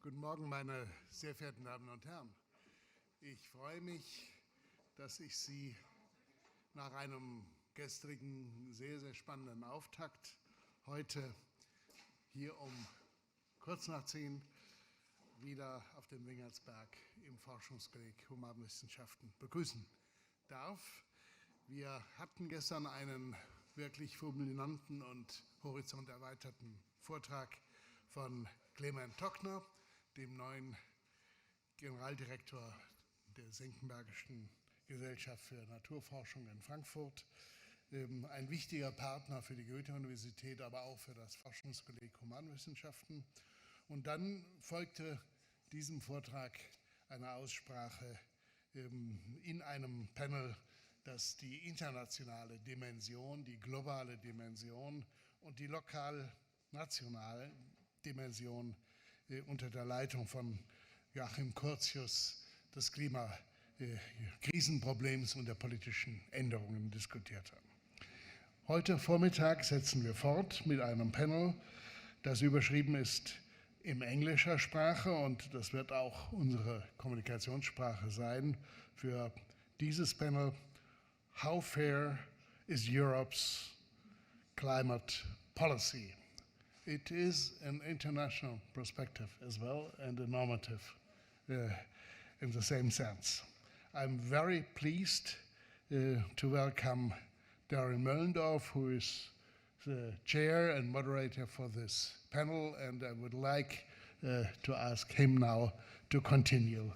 Guten Morgen, meine sehr verehrten Damen und Herren. Ich freue mich, dass ich Sie nach einem gestrigen, sehr, sehr spannenden Auftakt heute hier um kurz nach 10 wieder auf dem Wingertsberg im Forschungskolleg Humanwissenschaften begrüßen darf. Wir hatten gestern einen wirklich fulminanten und horizonterweiterten Vortrag von Clement Tockner, dem neuen Generaldirektor der Senckenbergischen Gesellschaft für Naturforschung in Frankfurt, ein wichtiger Partner für die Goethe-Universität, aber auch für das Forschungskolleg Humanwissenschaften. Und dann folgte diesem Vortrag eine Aussprache in einem Panel, das die internationale Dimension, die globale Dimension und die lokal-nationale Dimension unter der Leitung von Joachim Curtius des Klimakrisenproblems und der politischen Änderungen diskutiert haben. Heute Vormittag setzen wir fort mit einem Panel, das überschrieben ist in englischer Sprache, und das wird auch unsere Kommunikationssprache sein für dieses Panel: How fair is Europe's climate policy? It is an international perspective as well, and a normative in the same sense. I'm very pleased to welcome Darrel Melndorf, who is the chair and moderator for this panel, and I would like to ask him now to continue.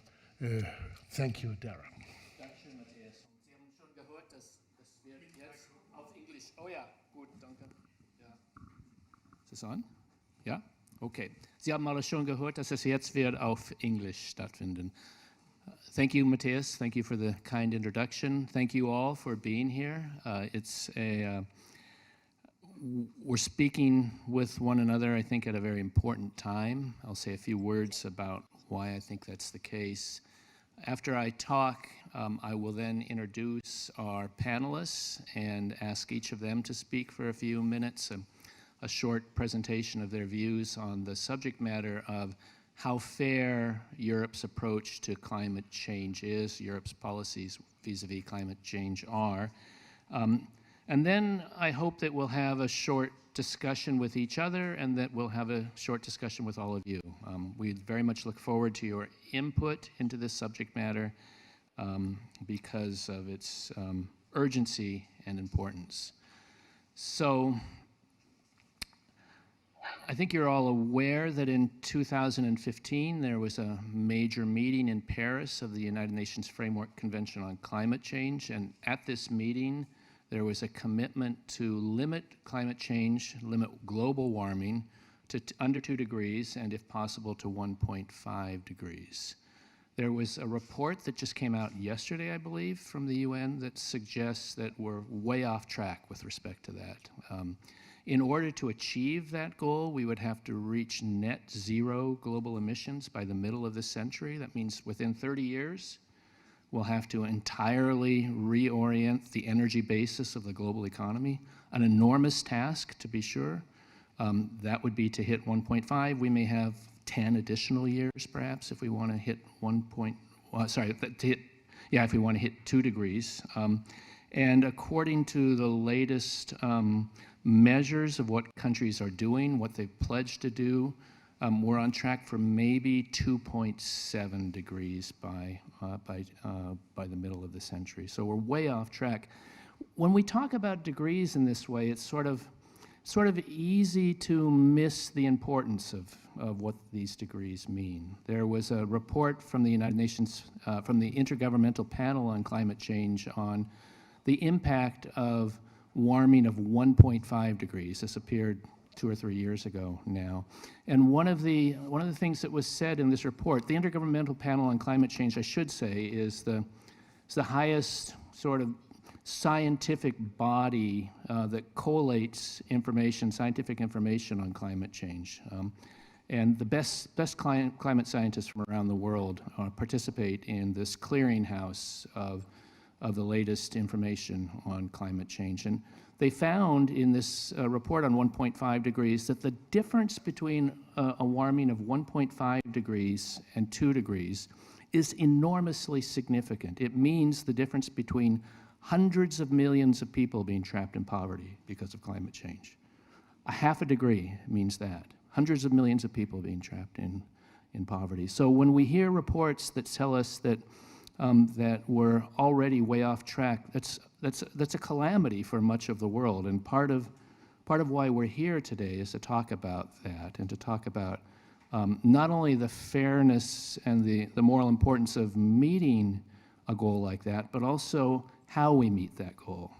Thank you, Darrel. Dankeschön, Matthias. Sie haben schon gehört, dass wir jetzt auf Englisch... Oh ja, gut, danke. Ja. Ist es an? Ja? Okay. Sie haben alle schon gehört, dass es jetzt wird auf Englisch stattfinden. Thank you, Matthias. Thank you for the kind introduction. Thank you all for being here. We're speaking with one another, I think, at a very important time. I'll say a few words about why I think that's the case. After I talk, I will then introduce our panelists and ask each of them to speak for a few minutes, a short presentation of their views on the subject matter of how fair Europe's approach to climate change is, Europe's policies vis-a-vis climate change are. And then I hope that we'll have a short discussion with each other, and that we'll have a short discussion with all of you. We very much look forward to your input into this subject matter because of its urgency and importance. So I think you're all aware that in 2015 there was a major meeting in Paris of the United Nations Framework Convention on Climate Change, and at this meeting there was a commitment to limit climate change, limit global warming to under 2 degrees, and if possible to 1.5 degrees. There was a report that just came out yesterday, I believe, from the UN that suggests that we're way off track with respect to that. In order to achieve that goal, we would have to reach net zero global emissions by the middle of the century. That means within 30 years, we'll have to entirely reorient the energy basis of the global economy. An enormous task, to be sure. That would be to hit 1.5. We may have 10 additional years, perhaps, if we want to hit if we want to hit 2 degrees. And according to the latest measures of what countries are doing, what they've pledged to do, we're on track for maybe 2.7 degrees by the middle of the century. So we're way off track. When we talk about degrees in this way, it's sort of easy to miss the importance of what these degrees mean. There was a report from the United Nations, from the Intergovernmental Panel on Climate Change on the impact of warming of 1.5 degrees. This appeared 2 or 3 years ago now. And one of the things that was said in this report, the Intergovernmental Panel on Climate Change, I should say, is the highest sort of scientific body that collates scientific information on climate change. And the best climate scientists from around the world participate in this clearinghouse of the latest information on climate change. And they found in this report on 1.5 degrees that the difference between a warming of 1.5 degrees and 2 degrees is enormously significant. It means the difference between hundreds of millions of people being trapped in poverty because of climate change. A half a degree means that. Hundreds of millions of people being trapped in poverty. So when we hear reports that tell us that that we're already way off track, that's a calamity for much of the world. And part of why we're here today is to talk about that and to talk about not only the fairness and the moral importance of meeting a goal like that, but also how we meet that goal,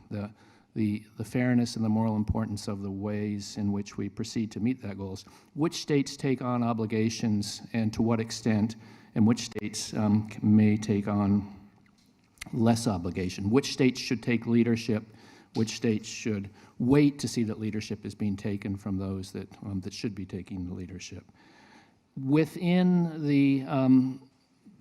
the fairness and the moral importance of the ways in which we proceed to meet that goals. Which states take on obligations and to what extent, and which states may take on less obligation. Which states should take leadership, which states should wait to see that leadership is being taken from those that should be taking the leadership. Within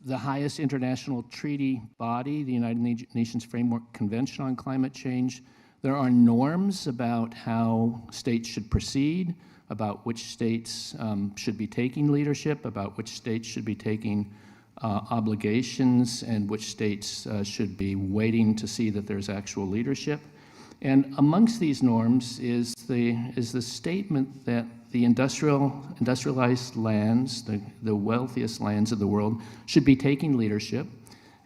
the highest international treaty body, the United Nations Framework Convention on Climate Change, there are norms about how states should proceed, about which states should be taking leadership, about which states should be taking obligations, and which states should be waiting to see that there's actual leadership. And amongst these norms is the statement that the industrialized lands, the wealthiest lands of the world, should be taking leadership,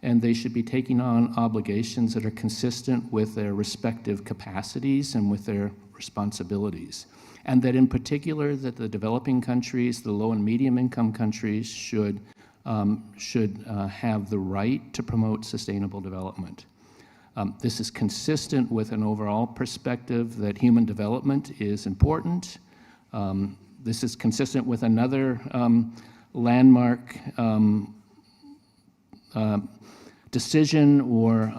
and they should be taking on obligations that are consistent with their respective capacities and with their responsibilities. And that in particular, that the developing countries, the low and medium income countries should have the right to promote sustainable development. This is consistent with an overall perspective that human development is important. This is consistent with another landmark decision or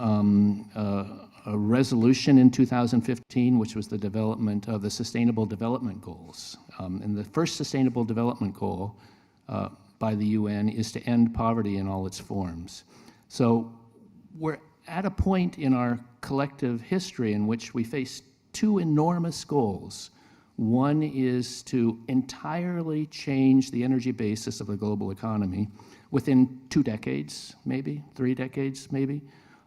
a resolution in 2015, which was the development of the Sustainable Development Goals. And the first Sustainable Development Goal by the UN is to end poverty in all its forms. So we're at a point in our collective history in which we face two enormous goals. One is to entirely change the energy basis of the global economy within 2 decades, maybe, 3 decades, maybe.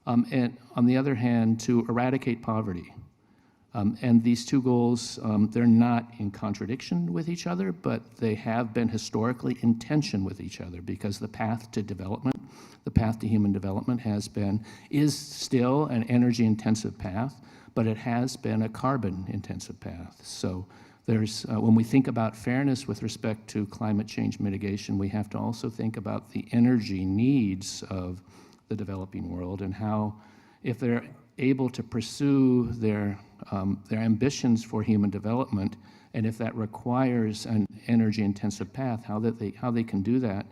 And on the other hand, to eradicate poverty. And these two goals, they're not in contradiction with each other, but they have been historically in tension with each other because the path to development, the path to human development is still an energy-intensive path, but it has been a carbon-intensive path. So there's, when we think about fairness with respect to climate change mitigation, we have to also think about the energy needs of the developing world and how, if they're able to pursue their ambitions for human development, and if that requires an energy-intensive path, how they can do that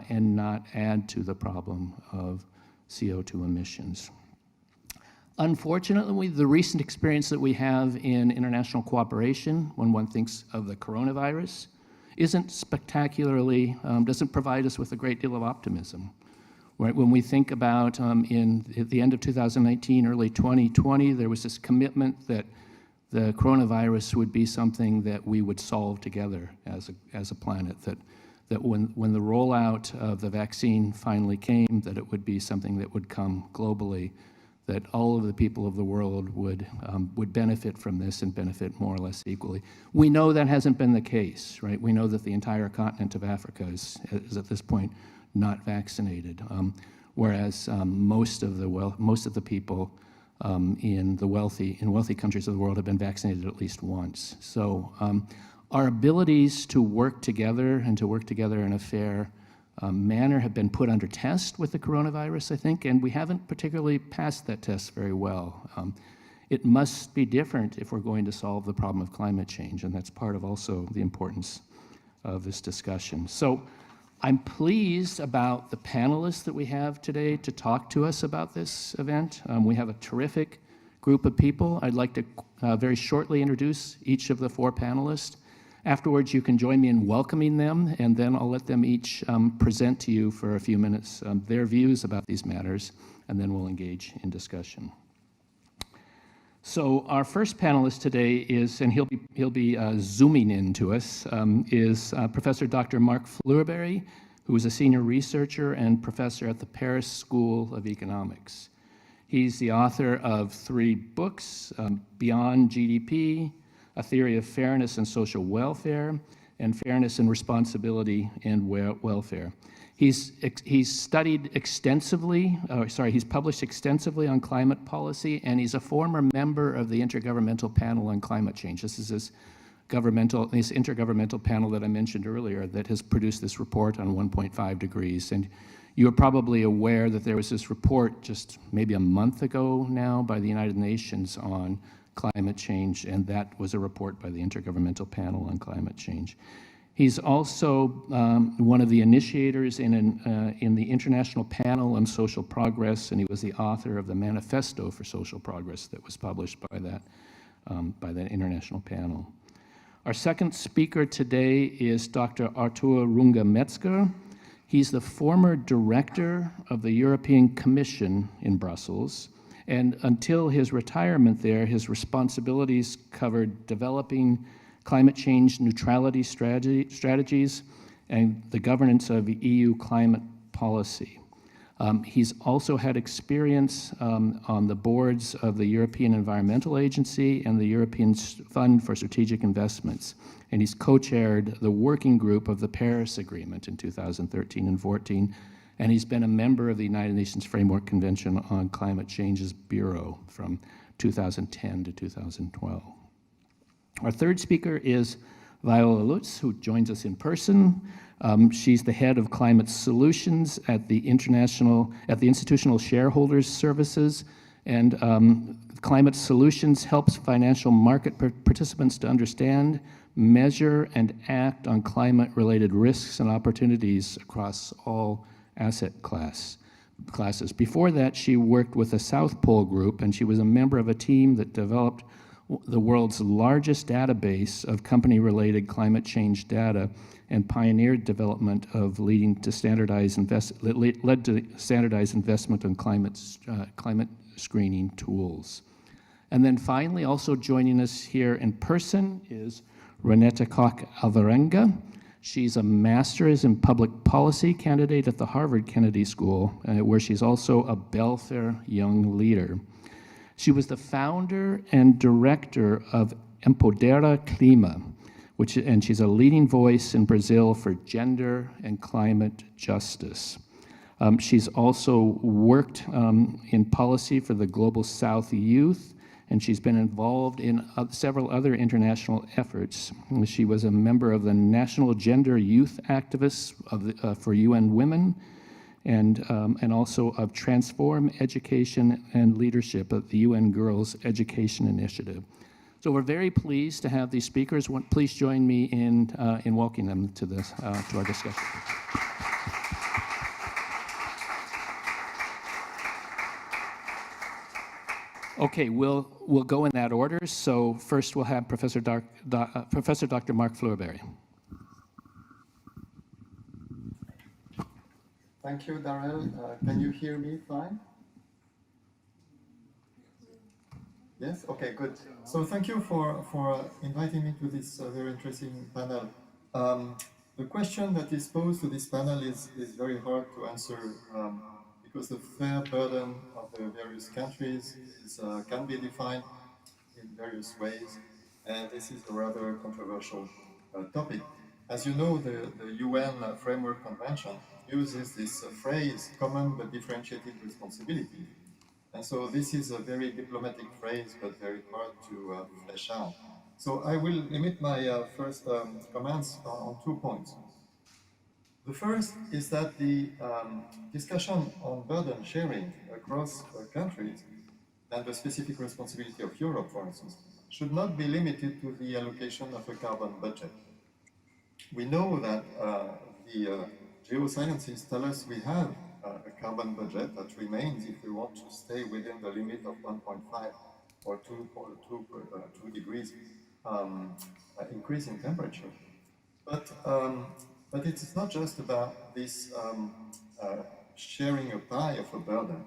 and not add to the problem of CO2 emissions. Unfortunately, the recent experience that we have in international cooperation, when one thinks of the coronavirus, isn't spectacularly, doesn't provide us with a great deal of optimism. Right, when we think about at the end of 2019, early 2020, there was this commitment that the coronavirus would be something that we would solve together as a planet, that when the rollout of the vaccine finally came, that it would be something that would come globally, that all of the people of the world would benefit from this and benefit more or less equally. We know that hasn't been the case, right? We know that the entire continent of Africa is at this point not vaccinated, whereas most of the people in wealthy countries of the world have been vaccinated at least once. So our abilities to work together and to work together in a fair manner have been put under test with the coronavirus, I think, and we haven't particularly passed that test very well. It must be different if we're going to solve the problem of climate change, and that's part of also the importance of this discussion. So I'm pleased about the panelists that we have today to talk to us about this event. We have a terrific group of people. I'd like to very shortly introduce each of the 4 panelists. Afterwards, you can join me in welcoming them, and then I'll let them each present to you for a few minutes their views about these matters, and then we'll engage in discussion. So our first panelist today is, and he'll be zooming in to us, is Professor Dr. Marc Fleurbaey, who is a senior researcher and professor at the Paris School of Economics. He's the author of 3 books, Beyond GDP, A Theory of Fairness and Social Welfare, and Fairness and Responsibility in Welfare. He's studied extensively, he's published extensively on climate policy, and he's a former member of the Intergovernmental Panel on Climate Change. This is this intergovernmental panel that I mentioned earlier that has produced this report on 1.5 degrees. And you're probably aware that there was this report just maybe a month ago now by the United Nations on climate change, and that was a report by the Intergovernmental Panel on Climate Change. He's also one of the initiators in the International Panel on Social Progress, and he was the author of the Manifesto for Social Progress that was published by that international panel. Our second speaker today is Dr. Artur Runge-Metzger. He's the former director of the European Commission in Brussels, and until his retirement there, his responsibilities covered developing climate change neutrality strategies and the governance of EU climate policy. He's also had experience on the boards of the European Environmental Agency and the European Fund for Strategic Investments. And he's co-chaired the working group of the Paris Agreement in 2013 and 14. And he's been a member of the United Nations Framework Convention on Climate Change's Bureau from 2010 to 2012. Our third speaker is Viola Lutz, who joins us in person. She's the head of climate solutions at the Institutional Shareholders Services, and climate solutions helps financial market participants to understand, measure, and act on climate-related risks and opportunities across all asset classes. Before that, she worked with the South Pole Group, and she was a member of a team that developed the world's largest database of company-related climate change data and pioneered development of led to standardized investment on climate screening tools. And then finally, also joining us here in person is Renata Koch Alvarenga. She's a master's in public policy candidate at the Harvard Kennedy School, where she's also a Belfair Young Leader. She was the founder and director of EmpoderaClima, and she's a leading voice in Brazil for gender and climate justice. She's also worked in policy for the Global South Youth, and she's been involved in several other international efforts. She was a member of the National Gender Youth Activists for UN Women, and also of Transform Education and Leadership at the UN Girls Education Initiative. So we're very pleased to have these speakers. Please join me in welcoming them to our discussion. Okay, we'll go in that order. So first we'll have Professor Dr. Marc Fleurbaey. Thank you, Darrel. Can you hear me fine? Yes? Okay, good. So thank you for inviting me to this very interesting panel. The question that is posed to this panel is very hard to answer because the fair burden of the various countries can be defined in various ways, and this is a rather controversial topic. As you know, the UN Framework Convention uses this phrase, common but differentiated responsibility. And so this is a very diplomatic phrase, but very hard to flesh out. So I will limit my first comments on 2 points. The first is that the discussion on burden sharing across countries and the specific responsibility of Europe, for instance, should not be limited to the allocation of a carbon budget. We know that the geosciences tell us we have a carbon budget that remains if we want to stay within the limit of 1.5 or 2 degrees increase in temperature. But it's not just about this sharing a pie of a burden.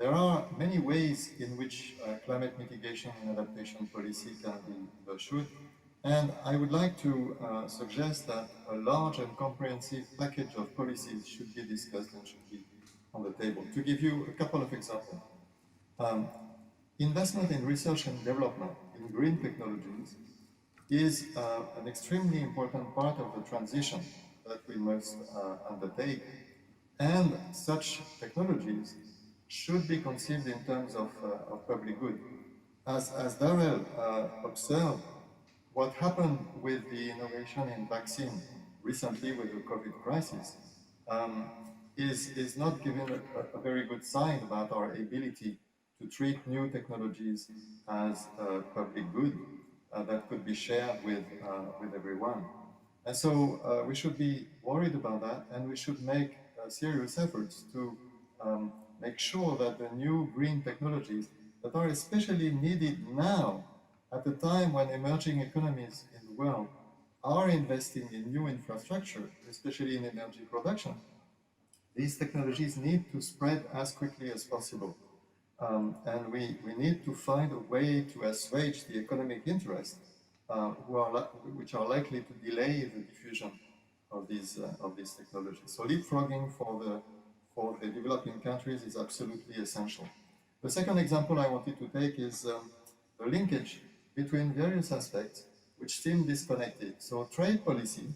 there are many ways in which climate mitigation and adaptation policy can be pursued, and I would like to suggest that a large and comprehensive package of policies should be discussed and should be on the table. To give you a couple of examples, investment in research and development in green technologies is an extremely important part of the transition that we must undertake, and such technologies should be conceived in terms of public good. As Darrel observed, what happened with the innovation in vaccine recently with the COVID crisis is not giving a very good sign about our ability to treat new technologies as public good that could be shared with everyone. And so we should be worried about that, and we should make serious efforts to make sure that the new green technologies that are especially needed now, at a time when emerging economies in the world are investing in new infrastructure, especially in energy production, these technologies need to spread as quickly as possible. And we need to find a way to assuage the economic interests which are likely to delay the diffusion of these technologies. So leapfrogging for the developing countries is absolutely essential. The second example I wanted to take is the linkage between various aspects which seem disconnected. So trade policy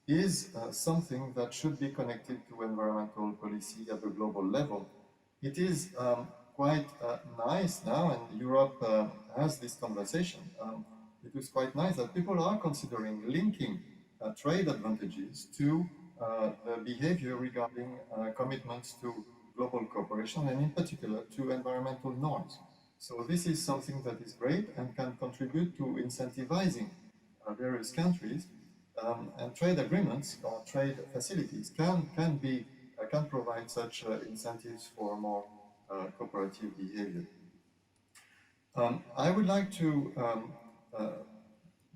is something that should be connected to environmental policy at the global level. It is quite nice now, and Europe has this conversation. It is quite nice that people are considering linking trade advantages to the behavior regarding commitments to global cooperation, and in particular to environmental norms. So this is something that is great and can contribute to incentivizing various countries, and trade agreements or trade facilities can provide such incentives for more cooperative behavior. I would like to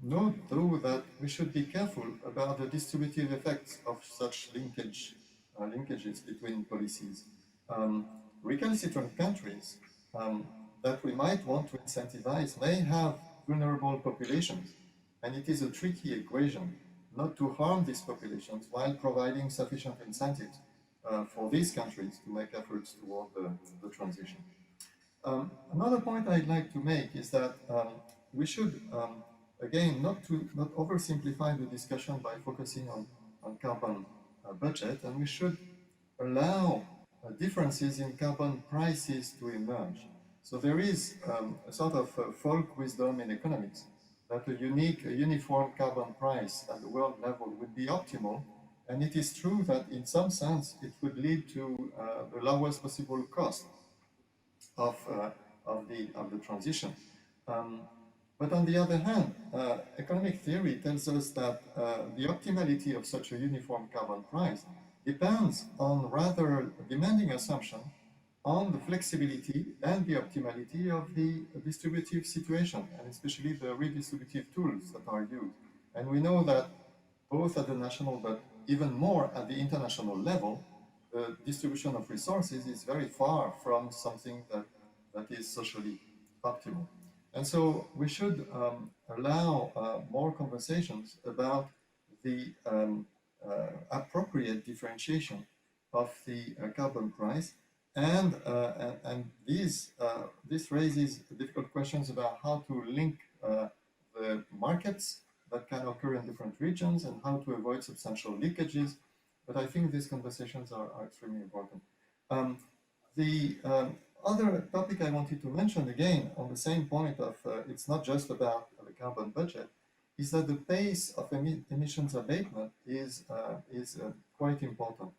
note, though, that we should be careful about the distributive effects of such linkages between policies. Recalcitrant countries that we might want to incentivize may have vulnerable populations, and it is a tricky equation not to harm these populations while providing sufficient incentives for these countries to make efforts toward the transition. Another point I'd like to make is that we should, again, not oversimplify the discussion by focusing on carbon budget, and we should allow differences in carbon prices to emerge. So there is a sort of folk wisdom in economics that a uniform carbon price at the world level would be optimal, and it is true that in some sense it would lead to the lowest possible cost of the transition. But on the other hand, economic theory tells us that the optimality of such a uniform carbon price depends on rather demanding assumption on the flexibility and the optimality of the distributive situation, and especially the redistributive tools that are used. And we know that both at the national, but even more at the international level, the distribution of resources is very far from something that is socially optimal. And so we should allow more conversations about the appropriate differentiation of the carbon price, and this raises difficult questions about how to link the markets that can occur in different regions and how to avoid substantial leakages. But I think these conversations are extremely important. The other topic I wanted to mention, again, on the same point of it's not just about the carbon budget, is that the pace of emissions abatement is quite important.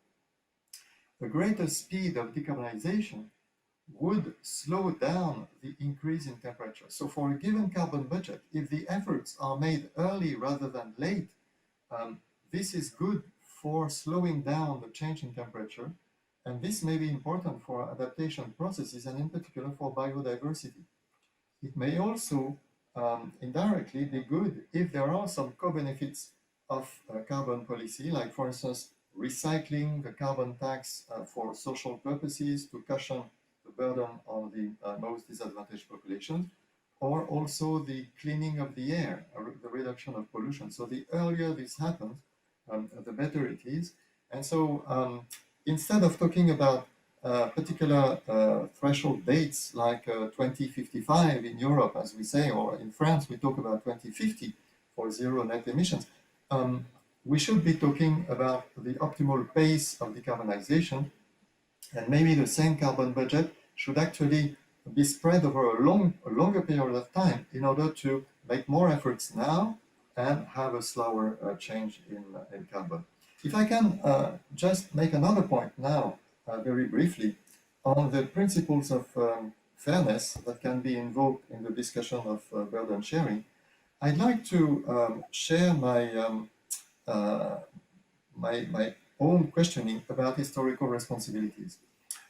The greater speed of decarbonization would slow down the increase in temperature. So for a given carbon budget, if the efforts are made early rather than late, this is good for slowing down the change in temperature, and this may be important for adaptation processes and in particular for biodiversity. It may also indirectly be good if there are some co-benefits of carbon policy, like for instance, recycling the carbon tax for social purposes to cushion the burden on the most disadvantaged populations, or also the cleaning of the air, the reduction of pollution. So the earlier this happens, the better it is. And so instead of talking about particular threshold dates like 2055 in Europe, as we say, or in France, we talk about 2050 for zero net emissions, we should be talking about the optimal pace of decarbonization, and maybe the same carbon budget should actually be spread over a longer period of time in order to make more efforts now and have a slower change in carbon. If I can just make another point now, very briefly, on the principles of fairness that can be invoked in the discussion of burden sharing, I'd like to share my my own questioning about historical responsibilities.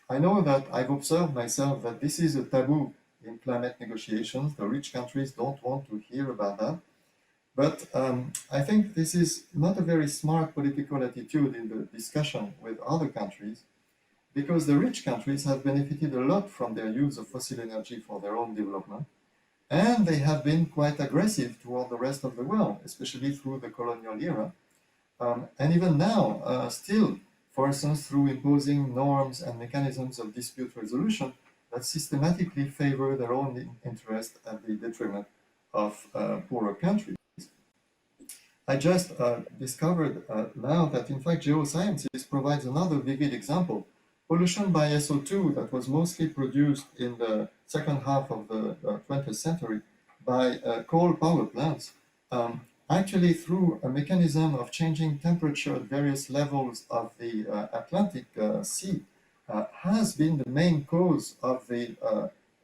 I know that I've observed myself that this is a taboo in climate negotiations. The rich countries don't want to hear about that. But I think this is not a very smart political attitude in the discussion with other countries, because the rich countries have benefited a lot from their use of fossil energy for their own development. And they have been quite aggressive toward the rest of the world, especially through the colonial era. And even now, still, for instance, through imposing norms and mechanisms of dispute resolution that systematically favor their own interest at the detriment of poorer countries. I just discovered now that, in fact, geosciences provides another vivid example. Pollution by SO2 that was mostly produced in the second half of the 20th century by coal power plants, actually through a mechanism of changing temperature at various levels of the Atlantic Sea, has been the main cause of the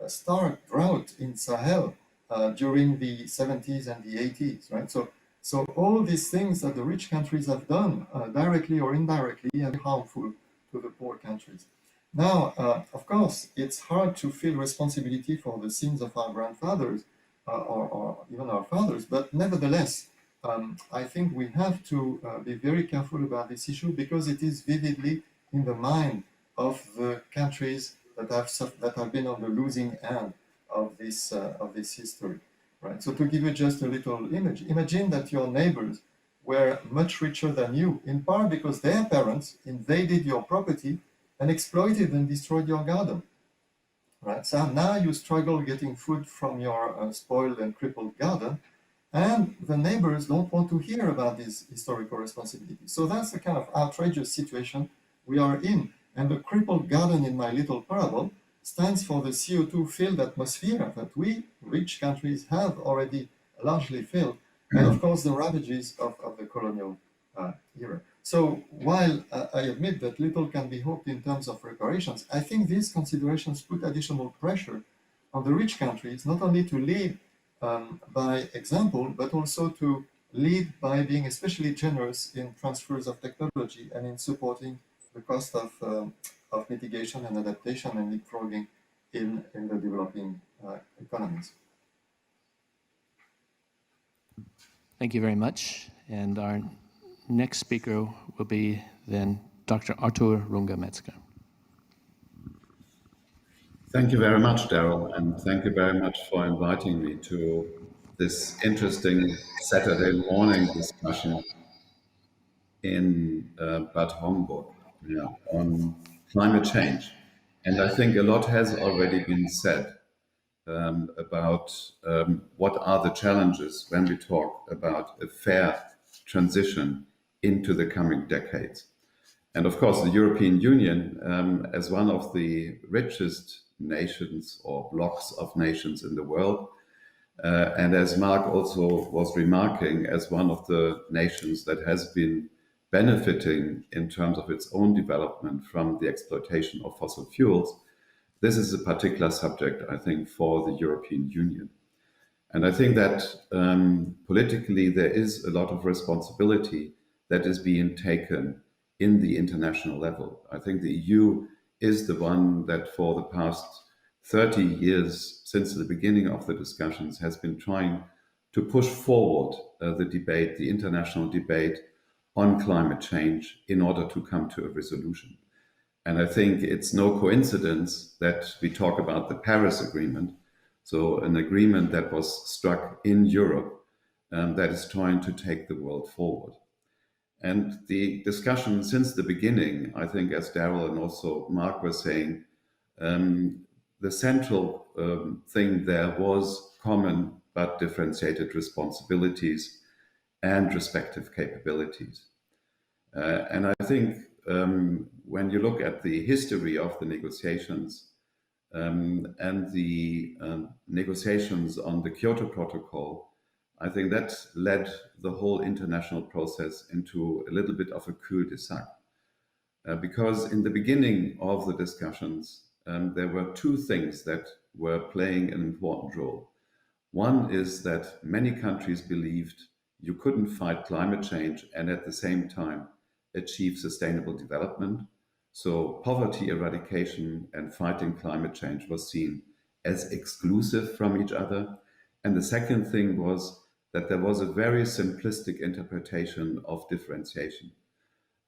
stark drought in Sahel during the 70s and the 80s, right? So all these things that the rich countries have done, directly or indirectly, are harmful to the poor countries. Now, of course, it's hard to feel responsibility for the sins of our grandfathers or even our fathers, but nevertheless, I think we have to be very careful about this issue, because it is vividly in the mind of the countries that have been on the losing end of this history. Right. So to give you just a little image, imagine that your neighbors were much richer than you, in part because their parents invaded your property and exploited and destroyed your garden. Right. So now you struggle getting food from your spoiled and crippled garden, and the neighbors don't want to hear about this historical responsibility. So that's the kind of outrageous situation we are in. And the crippled garden in my little parable stands for the CO2-filled atmosphere that we, rich countries, have already largely filled, and of course the ravages of the colonial era. So while I admit that little can be hoped in terms of reparations, I think these considerations put additional pressure on the rich countries, not only to lead by example, but also to lead by being especially generous in transfers of technology and in supporting the cost of mitigation and adaptation and leapfrogging in the developing economies. Thank you very much. And our next speaker will be then Dr. Artur Runge-Metzger. Thank you very much, Darrel, and thank you very much for inviting me to this interesting Saturday morning discussion in Bad Homburg on climate change. And I think a lot has already been said about what are the challenges when we talk about a fair transition into the coming decades. And of course, the European Union, as one of the richest nations or blocks of nations in the world, and as Marc also was remarking, as one of the nations that has been benefiting in terms of its own development from the exploitation of fossil fuels, this is a particular subject, I think, for the European Union. And I think that politically there is a lot of responsibility that is being taken in the international level. I think the EU is the one that for the past 30 years, since the beginning of the discussions, has been trying to push forward the debate, the international debate on climate change in order to come to a resolution. And I think it's no coincidence that we talk about the Paris Agreement, so an agreement that was struck in Europe that is trying to take the world forward. And the discussion since the beginning, I think, as Darrel and also Marc were saying, the central thing there was common but differentiated responsibilities and respective capabilities. And I think when you look at the history of the negotiations and the negotiations on the Kyoto Protocol, I think that led the whole international process into a little bit of a cul-de-sac. Because in the beginning of the discussions, there were two things that were playing an important role. One is that many countries believed you couldn't fight climate change and at the same time achieve sustainable development. So poverty eradication and fighting climate change was seen as exclusive from each other. And the second thing was that there was a very simplistic interpretation of differentiation.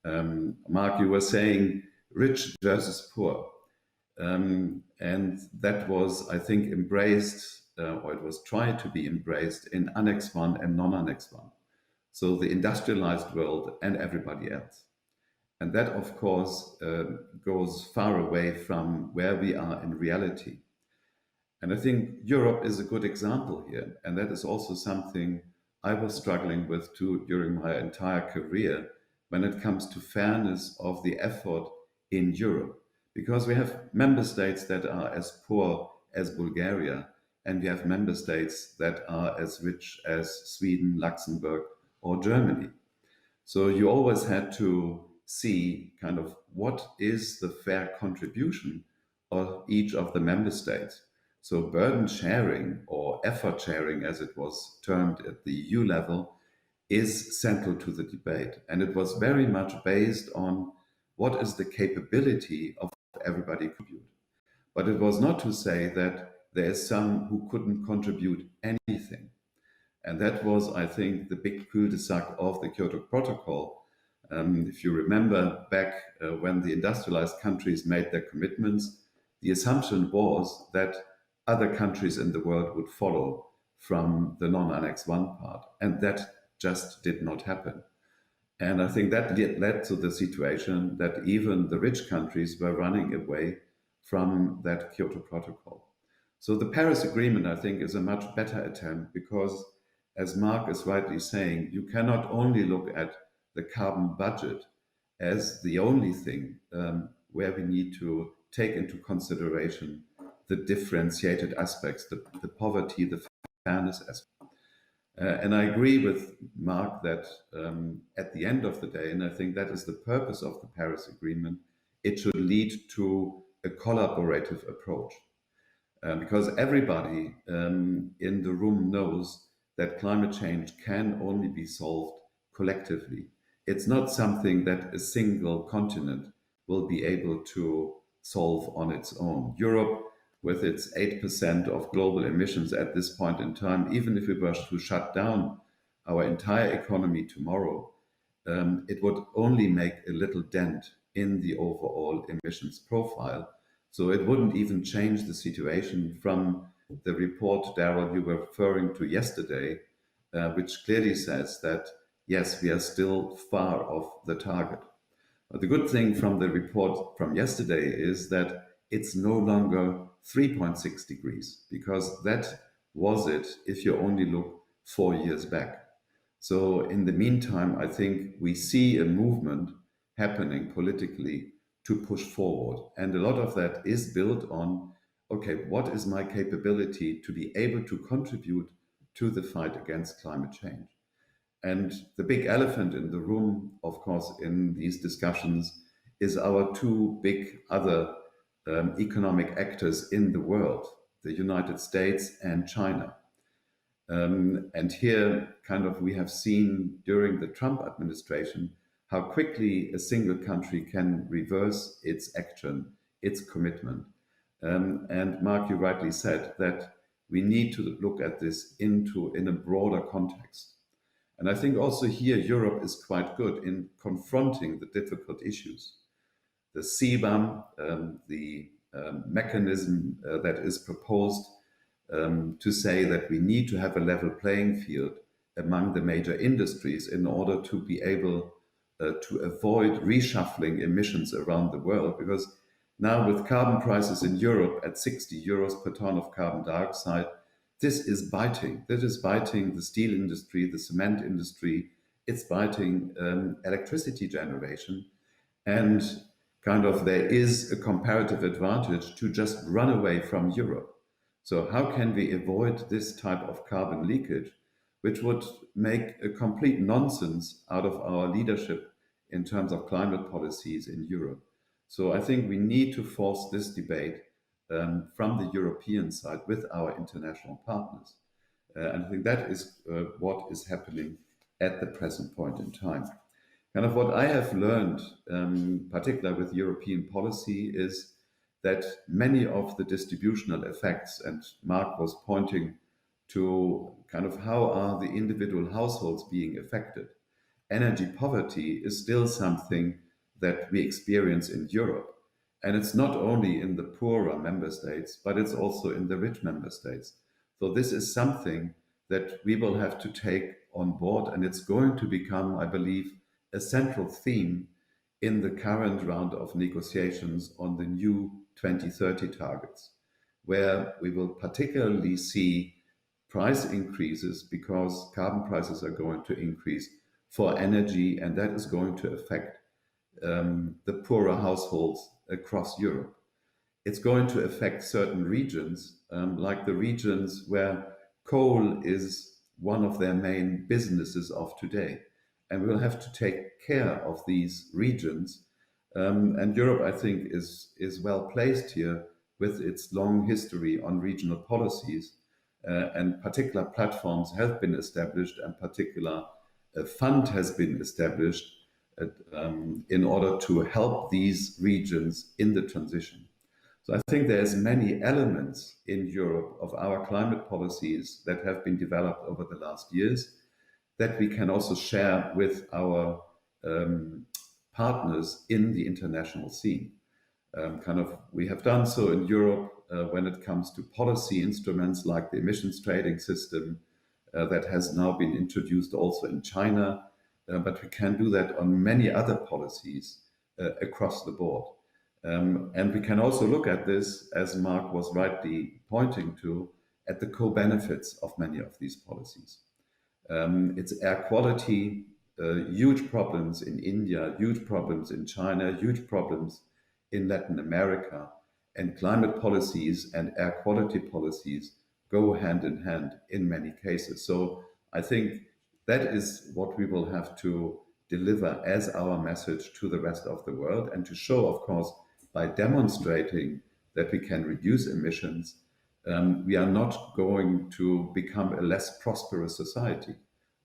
Marc, you were saying rich versus poor. And that was, I think, embraced, or it was tried to be embraced in Annex 1 and non-Annex 1. So the industrialized world and everybody else. And that, of course, goes far away from where we are in reality. And I think Europe is a good example here. And that is also something I was struggling with too during my entire career when it comes to fairness of the effort in Europe. Because we have member states that are as poor as Bulgaria, and we have member states that are as rich as Sweden, Luxembourg, or Germany. So you always had to see kind of what is the fair contribution of each of the member states. So burden sharing or effort sharing, as it was termed at the EU level, is central to the debate. And it was very much based on what is the capability of everybody contribute. But it was not to say that there is some who couldn't contribute anything. And that was, I think, the big cul-de-sac of the Kyoto Protocol. If you remember back when the industrialized countries made their commitments, the assumption was that other countries in the world would follow from the non-Annex 1 part. And that just did not happen. And I think that led to the situation that even the rich countries were running away from that Kyoto Protocol. So the Paris Agreement, I think, is a much better attempt because, as Marc is rightly saying, you cannot only look at the carbon budget as the only thing where we need to take into consideration the differentiated aspects, the poverty, the fairness aspect. And I agree with Marc that at the end of the day, and I think that is the purpose of the Paris Agreement, it should lead to a collaborative approach. Because everybody in the room knows that climate change can only be solved collectively. It's not something that a single continent will be able to solve on its own. Europe, with its 8% of global emissions at this point in time, even if we were to shut down our entire economy tomorrow, it would only make a little dent in the overall emissions profile. So it wouldn't even change the situation from the report, Darrel, you were referring to yesterday, which clearly says that, yes, we are still far off the target. But the good thing from the report from yesterday is that it's no longer 3.6 degrees, because that was it if you only look 4 years back. So in the meantime, I think we see a movement happening politically to push forward. And a lot of that is built on, okay, what is my capability to be able to contribute to the fight against climate change? And the big elephant in the room, of course, in these discussions is our two big other economic actors in the world, the United States and China. And here, kind of, we have seen during the Trump administration how quickly a single country can reverse its action, its commitment. And Marc, you rightly said that we need to look at this in a broader context. And I think also here Europe is quite good in confronting the difficult issues. the CBAM, the mechanism that is proposed to say that we need to have a level playing field among the major industries in order to be able to avoid reshuffling emissions around the world. Because now with carbon prices in Europe at 60 euros per ton of carbon dioxide, this is biting. This is biting the steel industry, the cement industry. It's biting electricity generation. And kind of there is a comparative advantage to just run away from Europe. So how can we avoid this type of carbon leakage, which would make a complete nonsense out of our leadership in terms of climate policies in Europe? So I think we need to force this debate from the European side with our international partners. And I think that is what is happening at the present point in time. Kind of what I have learned, particularly with European policy, is that many of the distributional effects, and Marc was pointing to kind of how are the individual households being affected. Energy poverty is still something that we experience in Europe. And it's not only in the poorer member states, but it's also in the rich member states. So this is something that we will have to take on board, and it's going to become, I believe, a central theme in the current round of negotiations on the new 2030 targets, where we will particularly see price increases because carbon prices are going to increase for energy, and that is going to affect the poorer households across Europe. It's going to affect certain regions, like the regions where coal is one of their main businesses of today. And we'll have to take care of these regions. And Europe, I think, is well placed here with its long history on regional policies. And particular platforms have been established, and particular fund has been established in order to help these regions in the transition. So I think there's many elements in Europe of our climate policies that have been developed over the last years that we can also share with our partners in the international scene. We have done so in Europe when it comes to policy instruments like the emissions trading system that has now been introduced also in China, but we can do that on many other policies across the board. And we can also look at this, as Marc was rightly pointing to, at the co-benefits of many of these policies. It's air quality, huge problems in India, huge problems in China, huge problems in Latin America, and climate policies and air quality policies go hand in hand in many cases. So I think that is what we will have to deliver as our message to the rest of the world, and to show, of course, by demonstrating that we can reduce emissions, we are not going to become a less prosperous society.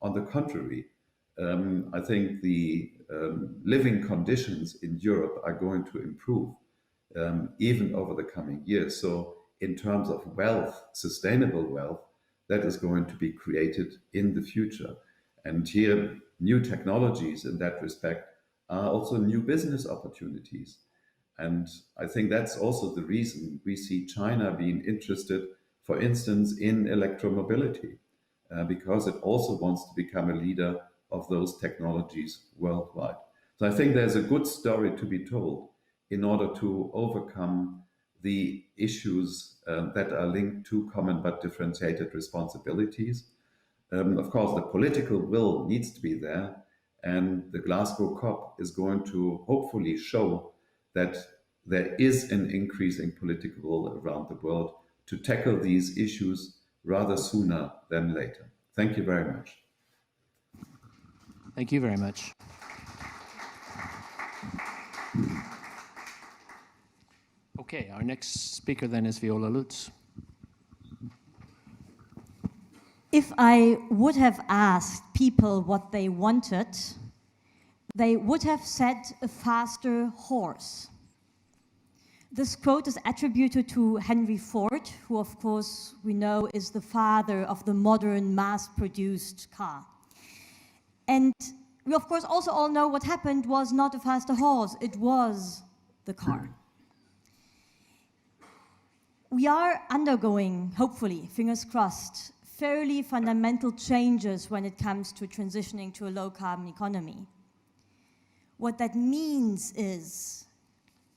On the contrary, I think the living conditions in Europe are going to improve even over the coming years. So in terms of wealth, sustainable wealth, that is going to be created in the future. And here, new technologies in that respect are also new business opportunities. And I think that's also the reason we see China being interested, for instance, in electromobility, because it also wants to become a leader of those technologies worldwide. So I think there's a good story to be told in order to overcome the issues that are linked to common but differentiated responsibilities. Of course, the political will needs to be there, and the Glasgow COP is going to hopefully show that there is an increasing political will around the world to tackle these issues rather sooner than later. Thank you very much. Thank you very much. Okay, our next speaker then is Viola Lutz. If I would have asked people what they wanted, they would have said a faster horse. This quote is attributed to Henry Ford, who of course we know is the father of the modern mass-produced car. And we of course also all know what happened was not a faster horse, it was the car. We are undergoing, hopefully, fingers crossed, fairly fundamental changes when it comes to transitioning to a low-carbon economy. What that means is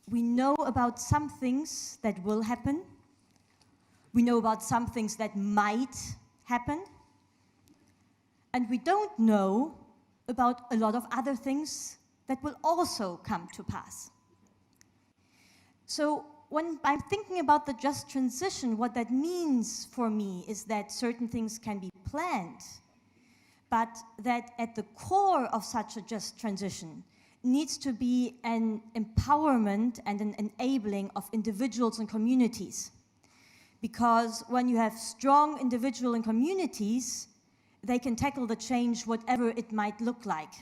we know about some things that will happen. We know about some things that might happen. And we don't know about a lot of other things that will also come to pass. So when I'm thinking about the just transition, what that means for me is that certain things can be planned, but that at the core of such a just transition needs to be an empowerment and an enabling of individuals and communities. Because when you have strong individual and communities, they can tackle the change whatever it might look like.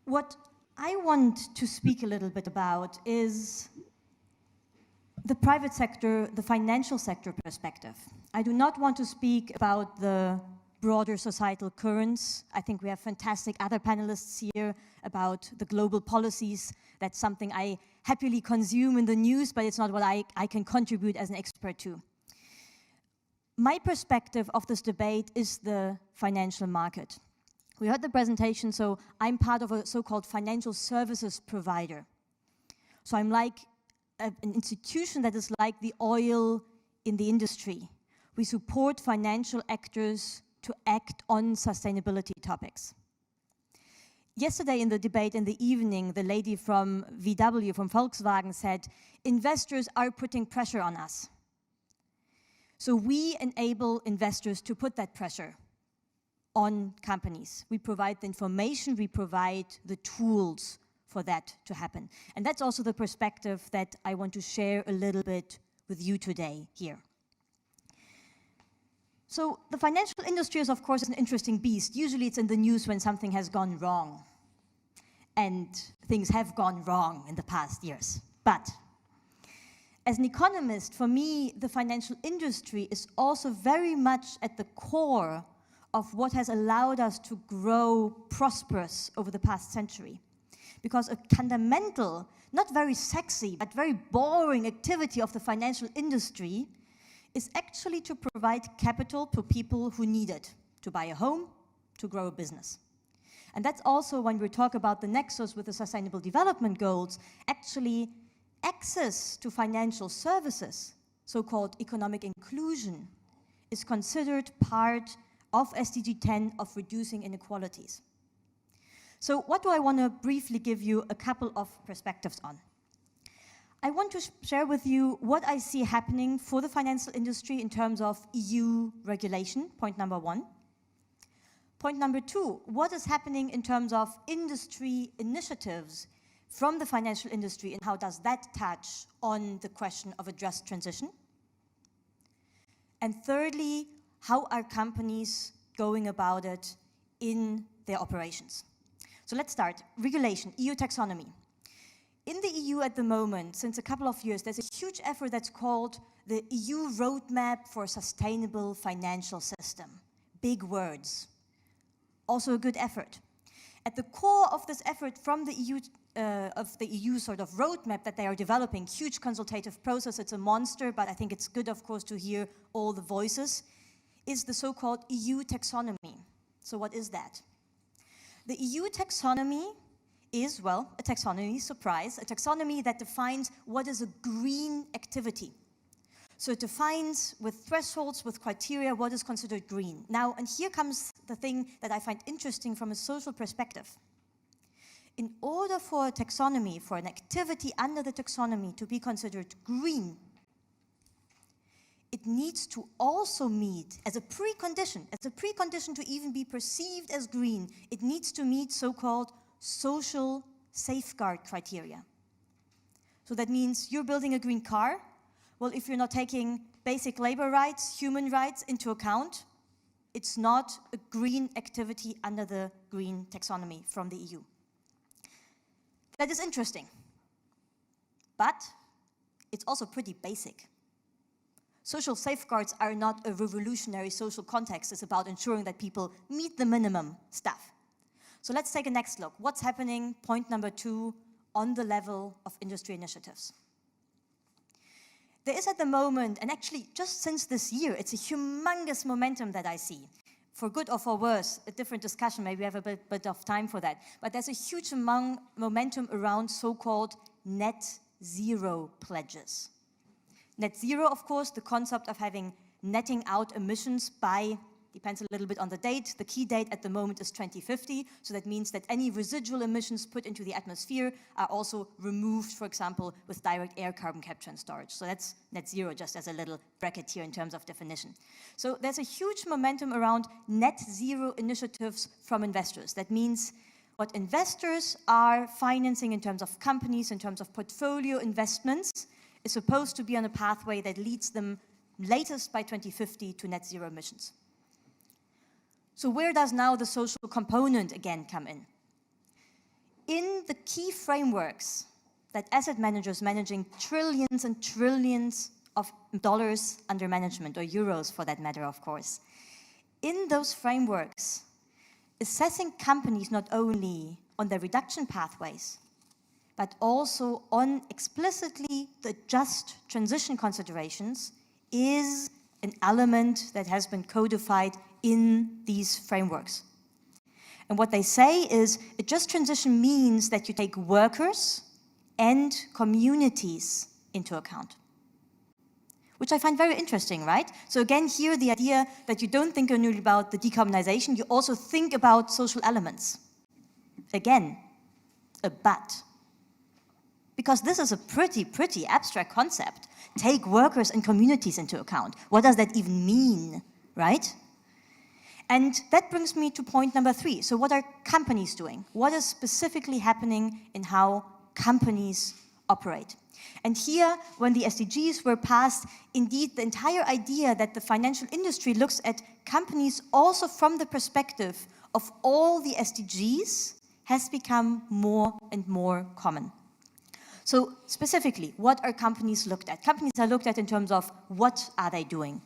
What I want to speak a little bit about is the private sector, the financial sector perspective. I do not want to speak about the broader societal currents. I think we have fantastic other panelists here about the global policies. That's something I happily consume in the news, but it's not what I can contribute as an expert to. My perspective of this debate is the financial market. We heard the presentation, so I'm part of a so-called financial services provider. So I'm like an institution that is like the oil in the industry. We support financial actors to act on sustainability topics. Yesterday in the debate in the evening, the lady from VW, from Volkswagen, said, investors are putting pressure on us. So we enable investors to put that pressure on companies. We provide the information, we provide the tools for that to happen. And that's also the perspective that I want to share a little bit with you today here. So the financial industry is, of course, an interesting beast. Usually it's in the news when something has gone wrong. And things have gone wrong in the past years. But as an economist, for me, the financial industry is also very much at the core of what has allowed us to grow prosperous over the past century. Because a fundamental, not very sexy, but very boring activity of the financial industry is actually to provide capital to people who need it, to buy a home, to grow a business. And that's also when we talk about the nexus with the Sustainable Development Goals, actually access to financial services, so-called economic inclusion, is considered part of SDG 10 of reducing inequalities. So what do I want to briefly give you a couple of perspectives on? I want to share with you what I see happening for the financial industry in terms of EU regulation, point number one. Point number two, what is happening in terms of industry initiatives from the financial industry and how does that touch on the question of a just transition? And thirdly, how are companies going about it in their operations? So let's start. Regulation, EU taxonomy. In the EU at the moment, since a couple of years, there's a huge effort that's called the EU Roadmap for a Sustainable Financial System. Big words. Also a good effort. At the core of this effort from the EU sort of roadmap that they are developing, huge consultative process, it's a monster, but I think it's good, of course, to hear all the voices, is the so-called EU taxonomy. So what is that? The EU taxonomy is, well, a taxonomy, surprise, a taxonomy that defines what is a green activity. So it defines with thresholds, with criteria, what is considered green. Now, and here comes the thing that I find interesting from a social perspective. In order for a taxonomy, for an activity under the taxonomy to be considered green, it needs to also meet, as a precondition to even be perceived as green, it needs to meet so-called social safeguard criteria. So that means you're building a green car. Well, if you're not taking basic labor rights, human rights into account, it's not a green activity under the green taxonomy from the EU. That is interesting, but it's also pretty basic. Social safeguards are not a revolutionary social context. It's about ensuring that people meet the minimum stuff. So let's take a next look. What's happening, point number 2, on the level of industry initiatives? There is at the moment, and actually just since this year, it's a humongous momentum that I see. For good or for worse, a different discussion, maybe we have a bit of time for that. But there's a huge momentum around so-called net zero pledges. Net zero, of course, the concept of having netting out emissions by, depends a little bit on the date. The key date at the moment is 2050. So that means that any residual emissions put into the atmosphere are also removed, for example, with direct air carbon capture and storage. So that's net zero, just as a little bracket here in terms of definition. So there's a huge momentum around net zero initiatives from investors. That means what investors are financing in terms of companies, in terms of portfolio investments, is supposed to be on a pathway that leads them latest by 2050 to net zero emissions. So where does now the social component again come in? In the key frameworks that asset managers managing trillions and trillions of dollars under management, or euros for that matter, of course, in those frameworks, assessing companies not only on their reduction pathways, but also on explicitly the just transition considerations is an element that has been codified in these frameworks. And what they say is a just transition means that you take workers and communities into account, which I find very interesting, right? So again, here the idea that you don't think only about the decarbonization, you also think about social elements. Again, a but. Because this is a pretty abstract concept. Take workers and communities into account. What does that even mean, right? And that brings me to point number 3. So what are companies doing? What is specifically happening in how companies operate? And here, when the SDGs were passed, indeed, the entire idea that the financial industry looks at companies also from the perspective of all the SDGs has become more and more common. So specifically, what are companies looked at? Companies are looked at in terms of what are they doing?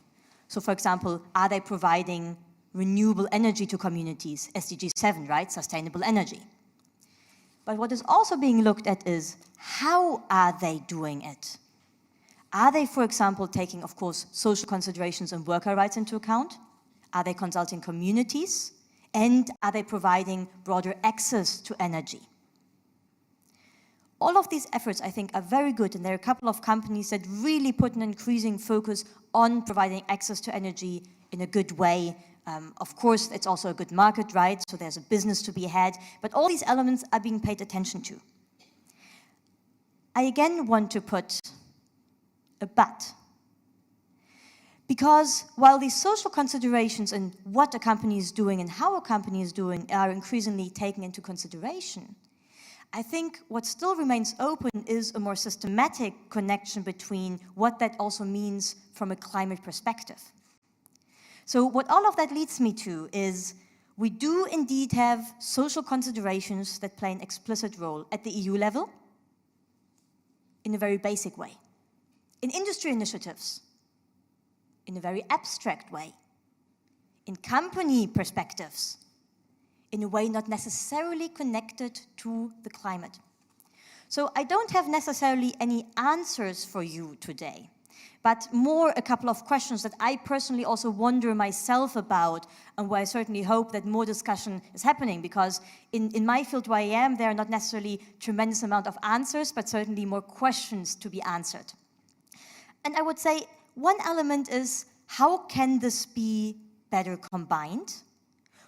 So for example, are they providing renewable energy to communities? SDG 7, right? Sustainable energy. But what is also being looked at is how are they doing it? Are they, for example, taking, of course, social considerations and worker rights into account? Are they consulting communities? And are they providing broader access to energy? All of these efforts, I think, are very good, and there are a couple of companies that really put an increasing focus on providing access to energy in a good way. Of course, it's also a good market, right? So there's a business to be had, but all these elements are being paid attention to. I again want to put a but. Because while these social considerations and what a company is doing and how a company is doing are increasingly taken into consideration, I think what still remains open is a more systematic connection between what that also means from a climate perspective. So what all of that leads me to is we do indeed have social considerations that play an explicit role at the EU level in a very basic way. In industry initiatives, in a very abstract way. In company perspectives, in a way not necessarily connected to the climate. So I don't have necessarily any answers for you today, but more a couple of questions that I personally also wonder myself about, and where I certainly hope that more discussion is happening, because in my field where I am, there are not necessarily tremendous amount of answers, but certainly more questions to be answered. And I would say one element is, how can this be better combined?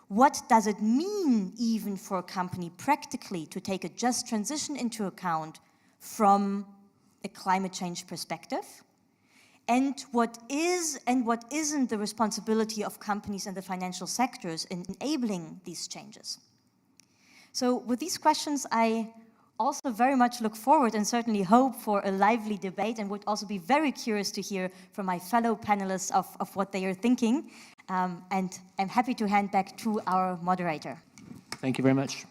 What does it mean even for a company practically to take a just transition into account from a climate change perspective? And what is and what isn't the responsibility of companies in the financial sectors in enabling these changes? So with these questions, I also very much look forward and certainly hope for a lively debate, and would also be very curious to hear from my fellow panelists of what they are thinking. And I'm happy to hand back to our moderator. Thank you very much.